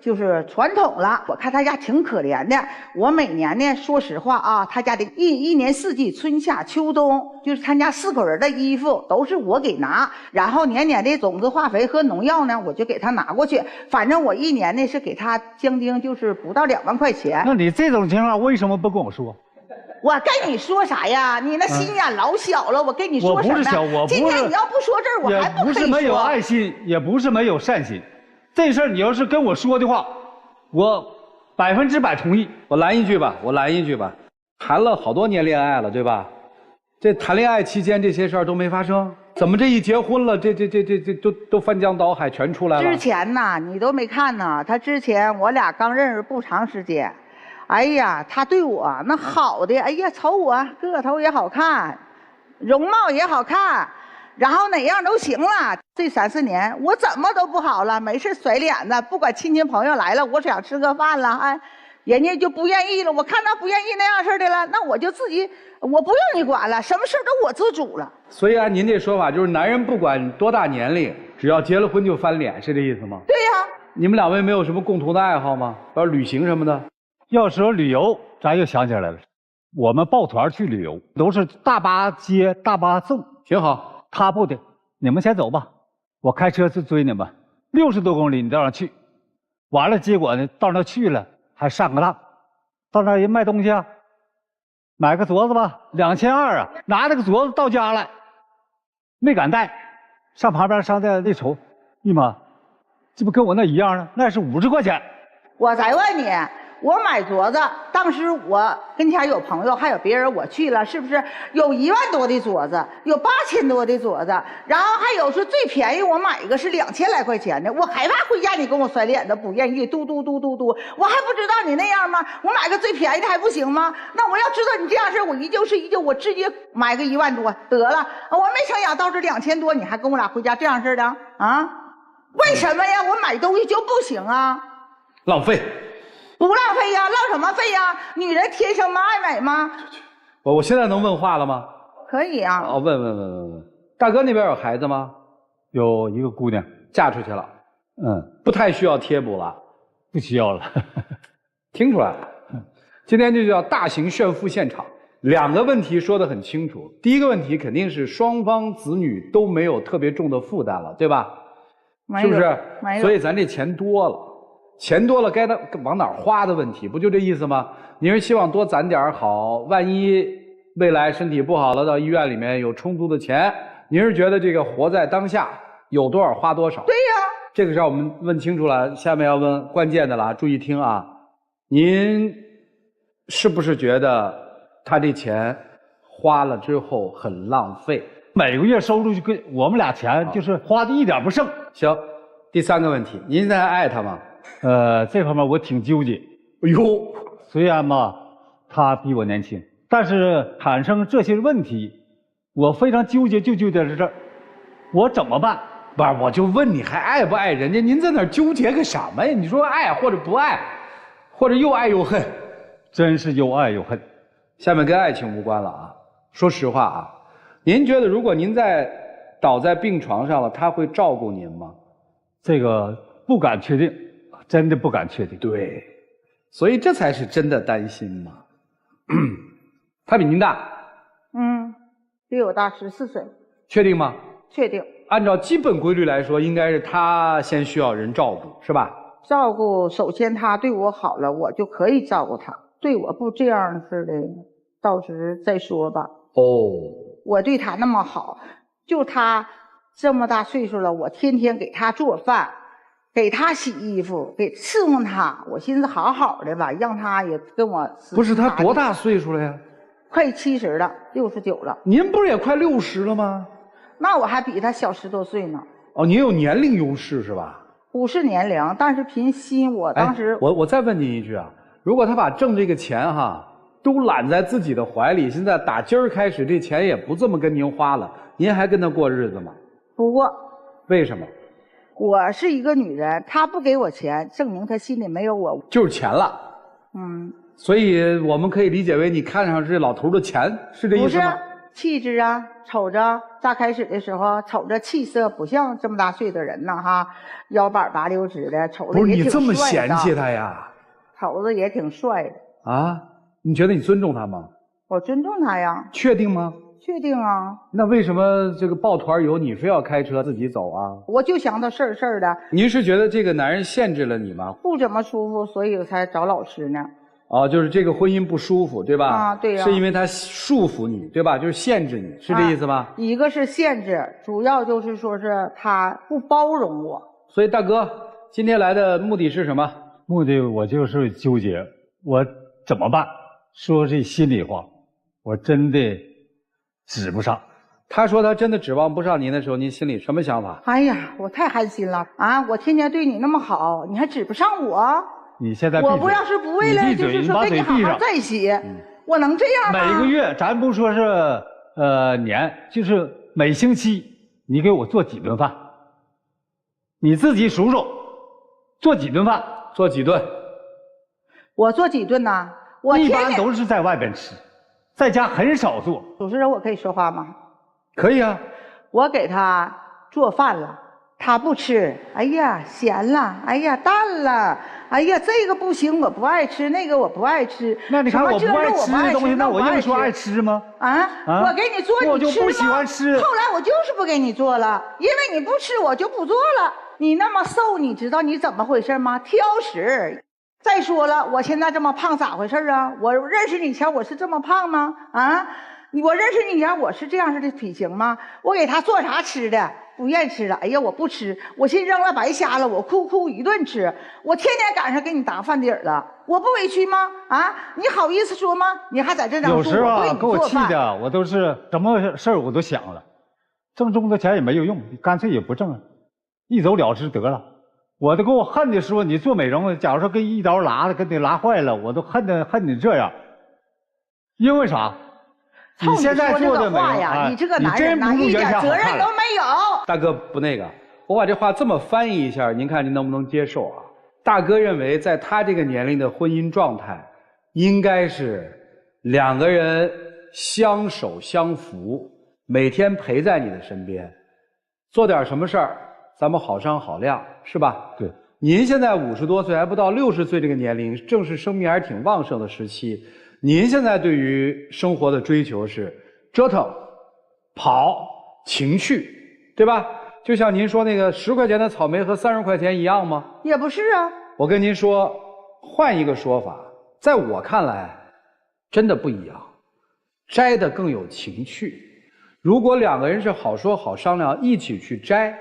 就是传统了。我看他家挺可怜的，我每年呢，说实话啊，他家的一年四季，春夏秋冬，就是他家4口人的衣服都是我给拿，然后年年的种子化肥和农药呢，我就给他拿过去。反正我一年呢是给他将近就是不到2万块钱。那你这种情况为什么不跟我说？我跟你说啥呀？你那心眼老小了。我跟你说什么？我不是小，我不是。今天你要不说这儿，我还不可以说。也不是没有爱心，也不是没有善心。这事儿你要是跟我说的话，我100%同意。我拦一句吧，谈了好多年恋爱了，对吧？这谈恋爱期间这些事儿都没发生，怎么这一结婚了，这都翻江倒海全出来了？之前呐，你都没看呐，他之前我俩刚认识不长时间，哎呀，他对我那好的，哎呀，瞅我个头也好看，容貌也好看。然后哪样都行了，这3、4年我怎么都不好了，没事甩脸子，不管亲戚朋友来了，我想吃个饭了，哎，人家就不愿意了。我看他不愿意那样式的了，那我就自己，我不用你管了，什么事都我自主了。所以按您这说法，就是男人不管多大年龄，只要结了婚就翻脸，是这意思吗？对呀。你们2位没有什么共同的爱好吗？比如旅行什么的？要说旅游，咱又想起来了，我们抱团去旅游，都是大巴接大巴送，挺好。他不的，你们先走吧，我开车去追你们，60多公里你到那去，完了结果呢，到那去了还上个当，到那人卖东西啊，买个镯子吧，2200啊，拿那个镯子到家来，没敢带，上旁边商店一瞅，姨妈，这不跟我那一样呢？那是50块钱。我再问你。我买镯子，当时我跟前有朋友，还有别人，我去了，是不是有1万多的镯子，有8000多的镯子，然后还有是最便宜，我买一个是2000来块钱的，我害怕回家你跟我甩脸子，不愿意，嘟，我还不知道你那样吗？我买个最便宜的还不行吗？那我要知道你这样式，我一就是一就，我直接买个1万多得了。我没成想到这2000多，你还跟我俩回家这样式的啊？为什么呀？我买东西就不行啊？浪费。不浪费呀，浪什么费呀？女人天生嘛爱美吗？我现在能问话了吗？可以啊。哦，问。大哥那边有孩子吗？有一个姑娘嫁出去了。不太需要贴补了。不需要了。听出来了。今天就叫大型炫富现场，2个问题说得很清楚。第一个问题肯定是双方子女都没有特别重的负担了，对吧？是不是？所以咱这钱多了。钱多了该往哪儿花的问题，不就这意思吗？你是希望多攒点好，万一未来身体不好了，到医院里面有充足的钱。您是觉得这个活在当下，有多少花多少。对呀，这个是让我们问清楚了。下面要问关键的了，注意听啊！您是不是觉得他这钱花了之后很浪费？每个月收入就跟我们俩钱就是花的一点不剩。行，第3个问题，您现在还爱他吗？这方面我挺纠结。哎呦，虽然嘛，他比我年轻，但是产生这些问题，我非常纠结，就纠结在这儿，我怎么办？不是，我就问你还爱不爱人家？您在那儿纠结个什么呀？你说爱或者不爱，或者又爱又恨，真是又爱又恨。下面跟爱情无关了啊。说实话啊，您觉得如果您倒在病床上了，他会照顾您吗？这个不敢确定，真的不敢确定。对，所以这才是真的担心嘛。他比您大？比我大14岁。确定吗？确定。按照基本规律来说，应该是他先需要人照顾，是吧？照顾，首先他对我好了，我就可以照顾他。对我不这样似的，到时再说吧。我对他那么好，就他这么大岁数了，我天天给他做饭，给他洗衣服，给伺候他。我寻思好好的吧，让他也跟我。不是他多大岁数了呀？快70了，69了。您不是也快60了吗？那我还比他小10多岁呢。哦，您有年龄优势是吧？不是年龄，但是凭心，我当时。我再问您一句啊，如果他把挣这个钱都揽在自己的怀里，现在打今儿开始这钱也不这么跟您花了，您还跟他过日子吗？不过。为什么？我是一个女人，他不给我钱，证明他心里没有我。就是钱了。所以我们可以理解为你看上这老头的钱，是这意思吗？不是，气质啊，瞅着乍开始的时候瞅着气色不像这么大岁的人呢腰板拔溜直的，瞅着也挺帅的。不是你这么嫌弃他呀？瞅着也挺帅的。啊？你觉得你尊重他吗？我尊重他呀。确定吗？确定啊。那为什么这个抱团游你非要开车自己走啊？我就想他事儿的。您是觉得这个男人限制了你吗？不怎么舒服，所以我才找老师呢。就是这个婚姻不舒服，对吧？对呀。是因为他束缚你，对吧？就是限制你，是这意思吗？一个是限制，主要就是说是他不包容我。所以大哥，今天来的目的是什么？目的我就是纠结，我怎么办？说这心里话，我真的指不上。他说他真的指望不上您的时候，您心里什么想法？哎呀，我太寒心了啊！我天天对你那么好，你还指不上我？你现在我不要是不为了就是说跟你好好在一起，我能这样吗？每个月咱不说是年，就是每星期你给我做几顿饭？你自己数数，做几顿饭？做几顿？我做几顿呢？我一般都是在外边吃，在家很少做。主持人，我可以说话吗？可以啊。我给他做饭了，他不吃。哎呀，咸了！哎呀，淡了！哎呀，这个不行，我不爱吃，那个我不爱吃。那你看我不爱吃的东西，那我硬说爱吃吗？我给你做，我就不喜欢吃。后来我就是不给你做了，因为你不吃，我就不做了。你那么瘦，你知道你怎么回事吗？挑食。再说了，我现在这么胖咋回事啊？我认识你前我是这么胖吗？我认识你前我是这样式的体型吗？我给他做啥吃的？不愿意吃了，哎呀，我不吃，我寻扔了白瞎了，我哭一顿吃，我天天赶上给你打饭底儿了，我不委屈吗？你好意思说吗？你还在这张有时候给我气的，我都是什么事儿我都想了，挣这么多钱也没有用，干脆也不挣了，一走了之得了。我都给我恨的说你做美容，假如说跟一刀拉的跟你拉坏了，我都恨你这样，因为啥？你现在做的美容，你这个男人呐，一点责任都没有。大哥不那个，我把这话这么翻译一下，您看您能不能接受啊？大哥认为，在他这个年龄的婚姻状态，应该是两个人相守相扶，每天陪在你的身边，做点什么事儿，咱们好商好量，是吧？对。您现在50多岁，还不到60岁这个年龄，正是生命还是挺旺盛的时期。您现在对于生活的追求是折腾、跑、情趣，对吧？就像您说那个10块钱的草莓和30块钱一样吗？也不是啊。我跟您说，换一个说法，在我看来，真的不一样，摘的更有情趣。如果两个人是好说好商量，一起去摘，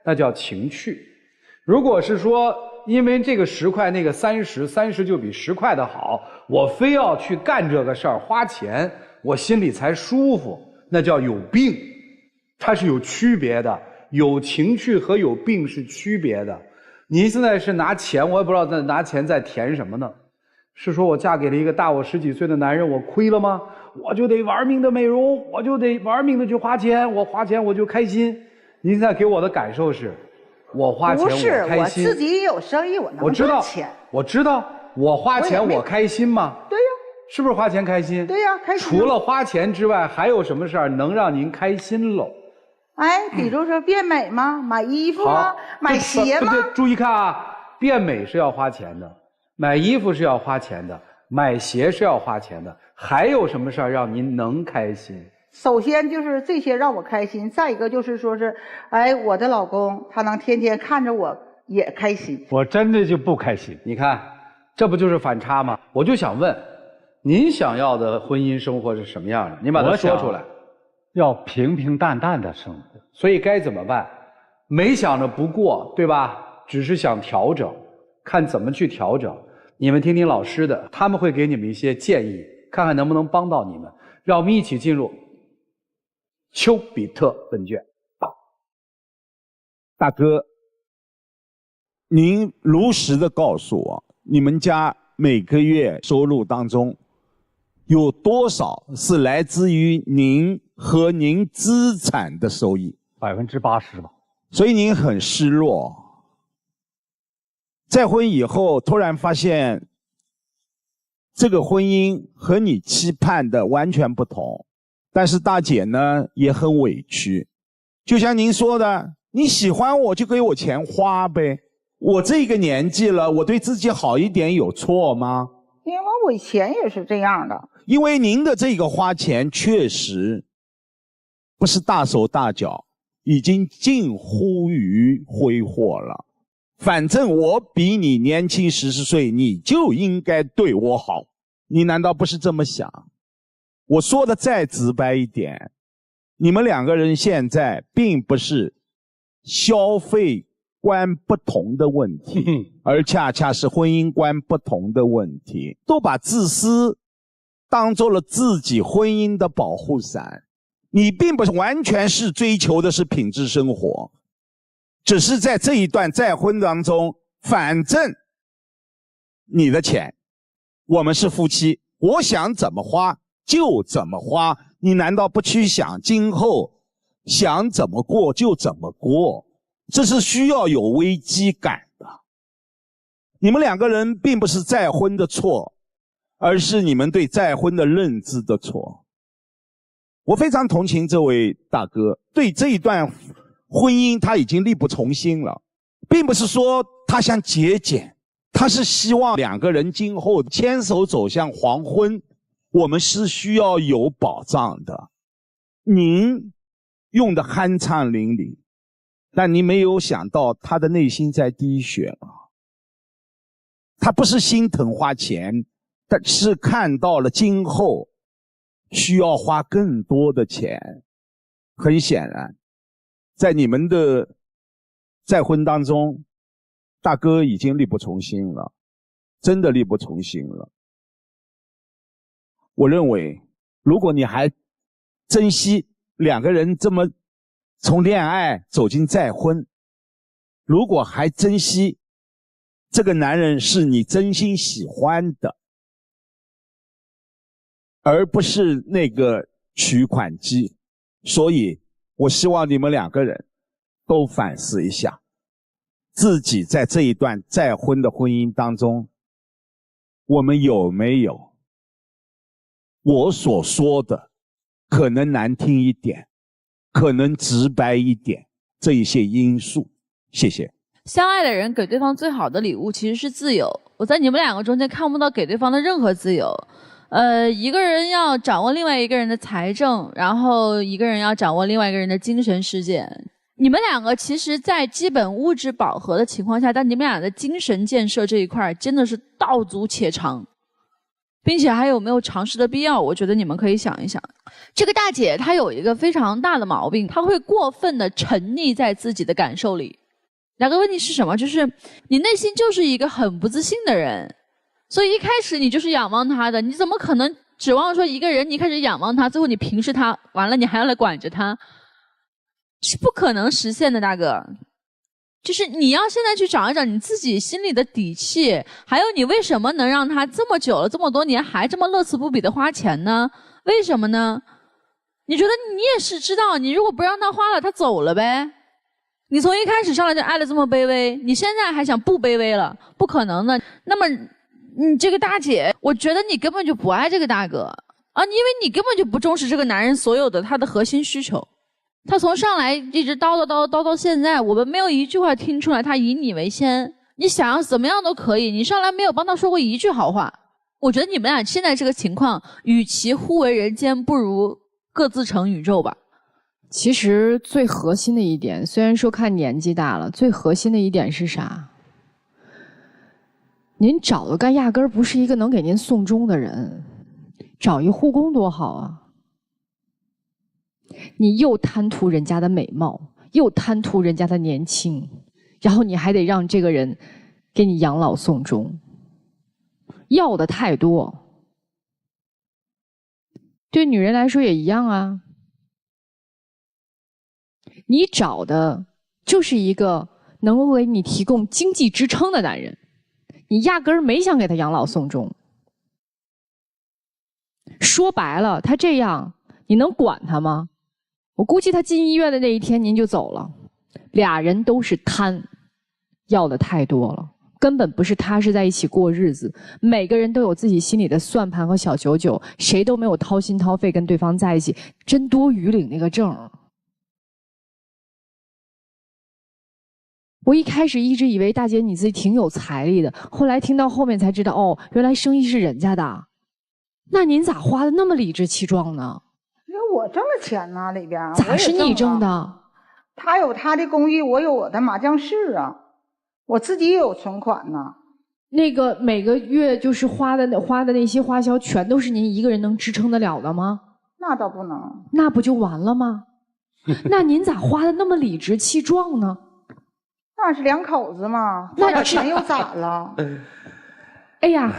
那叫情趣。如果是说因为这个10块那个30就比10块的好，我非要去干这个事儿花钱，我心里才舒服，那叫有病。它是有区别的，有情趣和有病是区别的。您现在是拿钱，我也不知道在拿钱在填什么呢？是说我嫁给了一个大我10几岁的男人，我亏了吗？我就得玩命的美容，我就得玩命的去花钱，我花钱我就开心。您现在给我的感受是，我花钱我开心。我自己也有生意，我能赚钱。我知道，我花钱我开心吗？对呀，是不是花钱开心？对呀，开心。除了花钱之外，还有什么事儿能让您开心喽？哎，比如说变美吗？买衣服吗？买鞋吗？对，注意看啊，变美是要花钱的，买衣服是要花钱的，买鞋是要花钱的。还有什么事儿让您能开心？首先就是这些让我开心，再一个就是说是，哎，我的老公他能天天看着我也开心。我真的就不开心。你看，这不就是反差吗？我就想问，您想要的婚姻生活是什么样的？您把它说出来。要平平淡淡的生活。所以该怎么办？没想着不过，对吧？只是想调整，看怎么去调整。你们听听老师的，他们会给你们一些建议，看看能不能帮到你们。让我们一起进入丘比特问卷。大哥，您如实的告诉我，你们家每个月收入当中有多少是来自于您和您资产的收益？80%吧。所以您很失落。再婚以后，突然发现这个婚姻和你期盼的完全不同。但是大姐呢也很委屈，就像您说的，你喜欢我就给我钱花呗。我这个年纪了，我对自己好一点有错吗？因为我以前也是这样的。因为您的这个花钱确实不是大手大脚，已经近乎于挥霍了。反正我比你年轻10岁，你就应该对我好。你难道不是这么想？我说的再直白一点，你们两个人现在并不是消费观不同的问题，而恰恰是婚姻观不同的问题，都把自私当做了自己婚姻的保护伞。你并不是完全是追求的是品质生活，只是在这一段再婚当中，反正你的钱，我们是夫妻，我想怎么花就怎么花，你难道不去想今后想怎么过就怎么过？这是需要有危机感的。你们两个人并不是再婚的错，而是你们对再婚的认知的错。我非常同情这位大哥，对这一段婚姻他已经力不从心了，并不是说他想节俭，他是希望两个人今后牵手走向黄昏，我们是需要有保障的。您用的酣畅淋漓，但你没有想到他的内心在滴血了。他不是心疼花钱，但是看到了今后需要花更多的钱。很显然，在你们的再婚当中，大哥已经力不从心了，真的力不从心了。我认为，如果你还珍惜两个人这么从恋爱走进再婚，如果还珍惜这个男人是你真心喜欢的，而不是那个取款机，所以我希望你们两个人都反思一下，自己在这一段再婚的婚姻当中，我们有没有我所说的可能难听一点，可能直白一点这一些因素。谢谢。相爱的人给对方最好的礼物其实是自由。我在你们两个中间看不到给对方的任何自由。一个人要掌握另外一个人的财政，然后一个人要掌握另外一个人的精神世界。你们两个其实在基本物质饱和的情况下，但你们俩的精神建设这一块真的是道阻且长。并且还有没有尝试的必要？我觉得你们可以想一想。这个大姐她有一个非常大的毛病，她会过分的沉溺在自己的感受里。两个问题是什么？就是你内心就是一个很不自信的人，所以一开始你就是仰望他的，你怎么可能指望说一个人你开始仰望他，最后你平视他，完了你还要来管着他，是不可能实现的，大哥。就是你要现在去找一找你自己心里的底气，还有你为什么能让他这么久了这么多年还这么乐此不疲的花钱呢？为什么呢？你觉得你也是知道，你如果不让他花了，他走了呗。你从一开始上来就爱的这么卑微，你现在还想不卑微了？不可能的。那么你这个大姐，我觉得你根本就不爱这个大哥啊，因为你根本就不重视这个男人所有的他的核心需求。他从上来一直叨到现在，我们没有一句话听出来他以你为先。你想要怎么样都可以，你上来没有帮他说过一句好话。我觉得你们俩现在这个情况，与其互为人间，不如各自成宇宙吧。其实最核心的一点，虽然说看年纪大了，最核心的一点是啥？您找的压根儿不是一个能给您送终的人，找一护工多好啊！你又贪图人家的美貌，又贪图人家的年轻，然后你还得让这个人给你养老送终，要的太多。对女人来说也一样啊。你找的就是一个能够给你提供经济支撑的男人，你压根儿没想给他养老送终。说白了，他这样，你能管他吗？我估计他进医院的那一天您就走了。俩人都是贪，要的太多了，根本不是踏实在一起过日子。每个人都有自己心里的算盘和小九九，谁都没有掏心掏肺跟对方在一起，真多余领那个证。我一开始一直以为大姐你自己挺有财力的，后来听到后面才知道，哦，原来生意是人家的。那您咋花的那么理直气壮呢？因为我挣的钱呢，里边咋是你挣的？他有他的公寓，我有我的麻将室啊，我自己也有存款呢。那个每个月就是花的那些花销，全都是您一个人能支撑得了的吗？那倒不能。那不就完了吗？那您咋花的那么理直气壮呢？那是两口子嘛，那点钱又咋了？哎呀，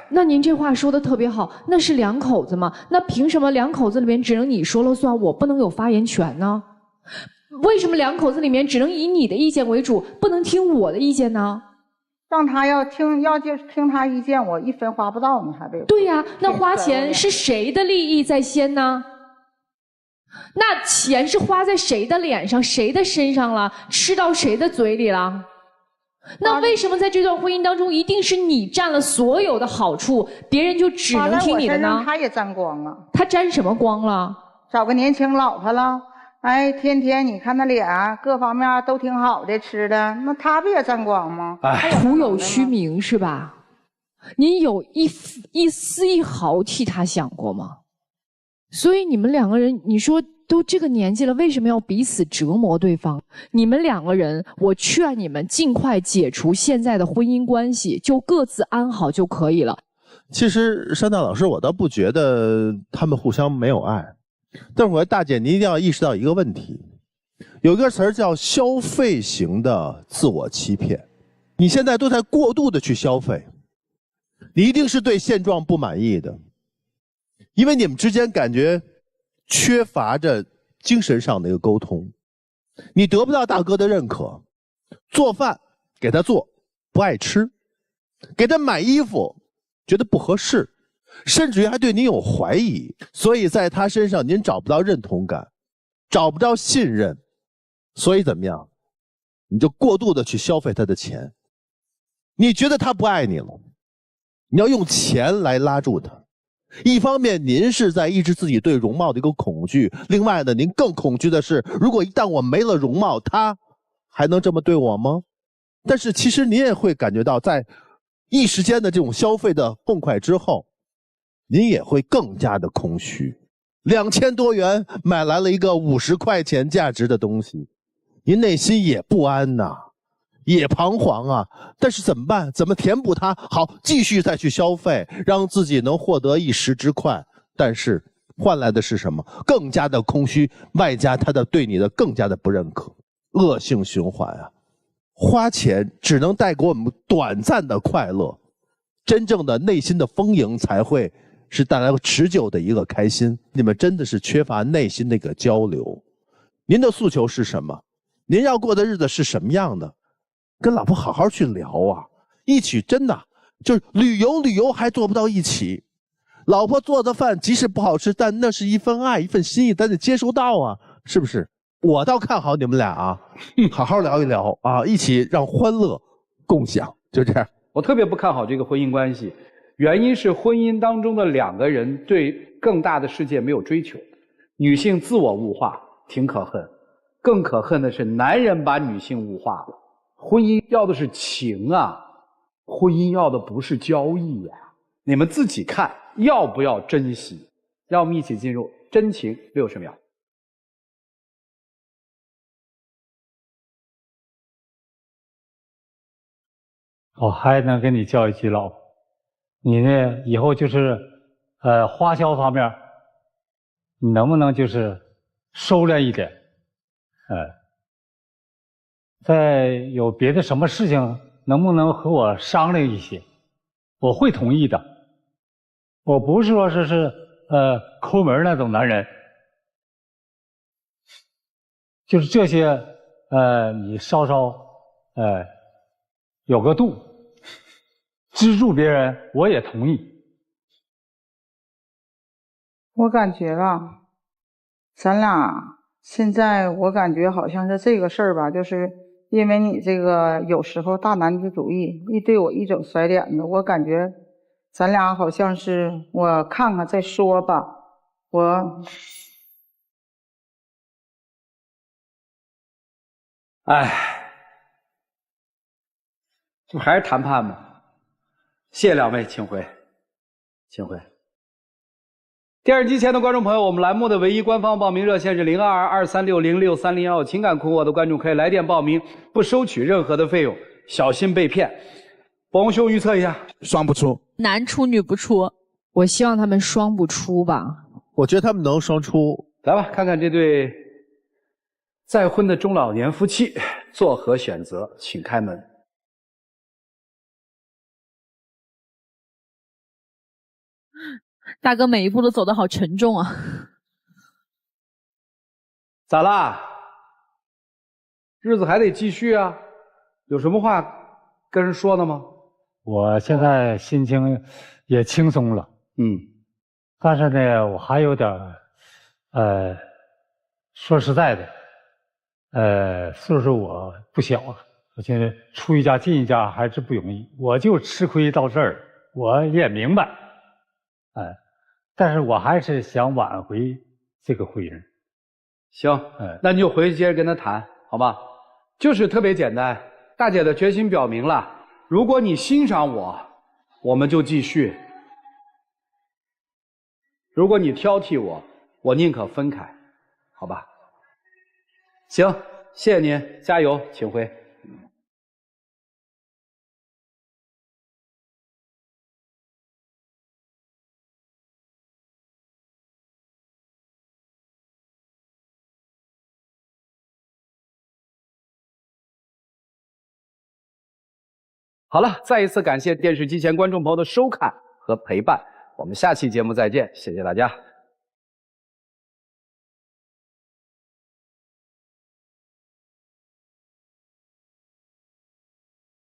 那您这话说的特别好，那是两口子嘛，那凭什么两口子里面只能你说了算，我不能有发言权呢？为什么两口子里面只能以你的意见为主，不能听我的意见呢？让他要就听他意见，我一分花不到，你还得对呀，那花钱是谁的利益在先呢？那钱是花在谁的脸上、谁的身上了？吃到谁的嘴里了？那为什么在这段婚姻当中，一定是你占了所有的好处，别人就只能听你的呢？他也沾光了。他沾什么光了？找个年轻老婆了，哎，天天你看他脸各方面都挺好的，吃的，那他不也沾光吗？徒有虚名是吧？您有一丝一毫替他想过吗？所以你们两个人，你说都这个年纪了，为什么要彼此折磨对方？你们两个人，我劝你们尽快解除现在的婚姻关系，就各自安好就可以了。其实山大老师，我倒不觉得他们互相没有爱，但是我说大姐，您一定要意识到一个问题，有一个词儿叫消费型的自我欺骗。你现在都在过度的去消费，你一定是对现状不满意的。因为你们之间感觉缺乏着精神上的一个沟通，你得不到大哥的认可，做饭给他做不爱吃，给他买衣服觉得不合适，甚至于还对您有怀疑，所以在他身上您找不到认同感，找不到信任，所以怎么样，你就过度的去消费他的钱，你觉得他不爱你了，你要用钱来拉住他。一方面您是在抑制自己对容貌的一个恐惧，另外呢，您更恐惧的是，如果一旦我没了容貌，他还能这么对我吗？但是其实您也会感觉到，在一时间的这种消费的痛快之后，您也会更加的空虚。2000多元买来了一个50块钱价值的东西，您内心也不安呐，也彷徨啊。但是怎么办？怎么填补它？好，继续再去消费，让自己能获得一时之快。但是换来的是什么？更加的空虚，外加他的对你的更加的不认可，恶性循环啊！花钱只能带给我们短暂的快乐，真正的内心的丰盈才会是带来持久的一个开心。你们真的是缺乏内心的一个交流。您的诉求是什么？您要过的日子是什么样的？跟老婆好好去聊啊，一起真的就是旅游还做不到一起。老婆做的饭即使不好吃，但那是一份爱，一份心意，咱得接收到啊，是不是？我倒看好你们俩啊，好好聊一聊啊，一起让欢乐共享，就这样。我特别不看好这个婚姻关系，原因是婚姻当中的两个人对更大的世界没有追求，女性自我物化，挺可恨。更可恨的是男人把女性物化了。婚姻要的是情啊，婚姻要的不是交易呀。你们自己看要不要珍惜？让我们一起进入真情60秒。我还能跟你叫一句老婆，你呢以后就是花销方面，你能不能就是收敛一点？再有别的什么事情，能不能和我商量一些？我会同意的。我不是说是抠门那种男人，就是这些你稍稍有个度，资助别人我也同意。我感觉啊，咱俩现在我感觉好像是这个事儿吧，就是因为你这个有时候大男子主义，一对我一整甩脸子，我感觉咱俩好像是我看看再说吧。这还是谈判吗？谢谢两位，请回，请回。电视机前的观众朋友，我们栏目的唯一官方报名热线是0223606301，情感困惑的观众可以来电报名，不收取任何的费用，小心被骗。bon兄预测一下，双不出，男出女不出。我希望他们双不出吧。我觉得他们能双出。来吧，看看这对再婚的中老年夫妻作何选择，请开门。大哥每一步都走得好沉重啊！咋啦？日子还得继续啊，有什么话跟人说的吗？我现在心情也轻松了，但是呢，我还有点说实在的，岁数我不小了，我现在出一家进一家还是不容易，我就吃亏到这儿，我也明白，但是我还是想挽回这个婚姻。行，那你就回去接着跟他谈，好吧？就是特别简单，大姐的决心表明了，如果你欣赏我，我们就继续；如果你挑剔我，我宁可分开，好吧？行，谢谢您，加油，请回。好了，再一次感谢电视机前观众朋友的收看和陪伴，我们下期节目再见，谢谢大家。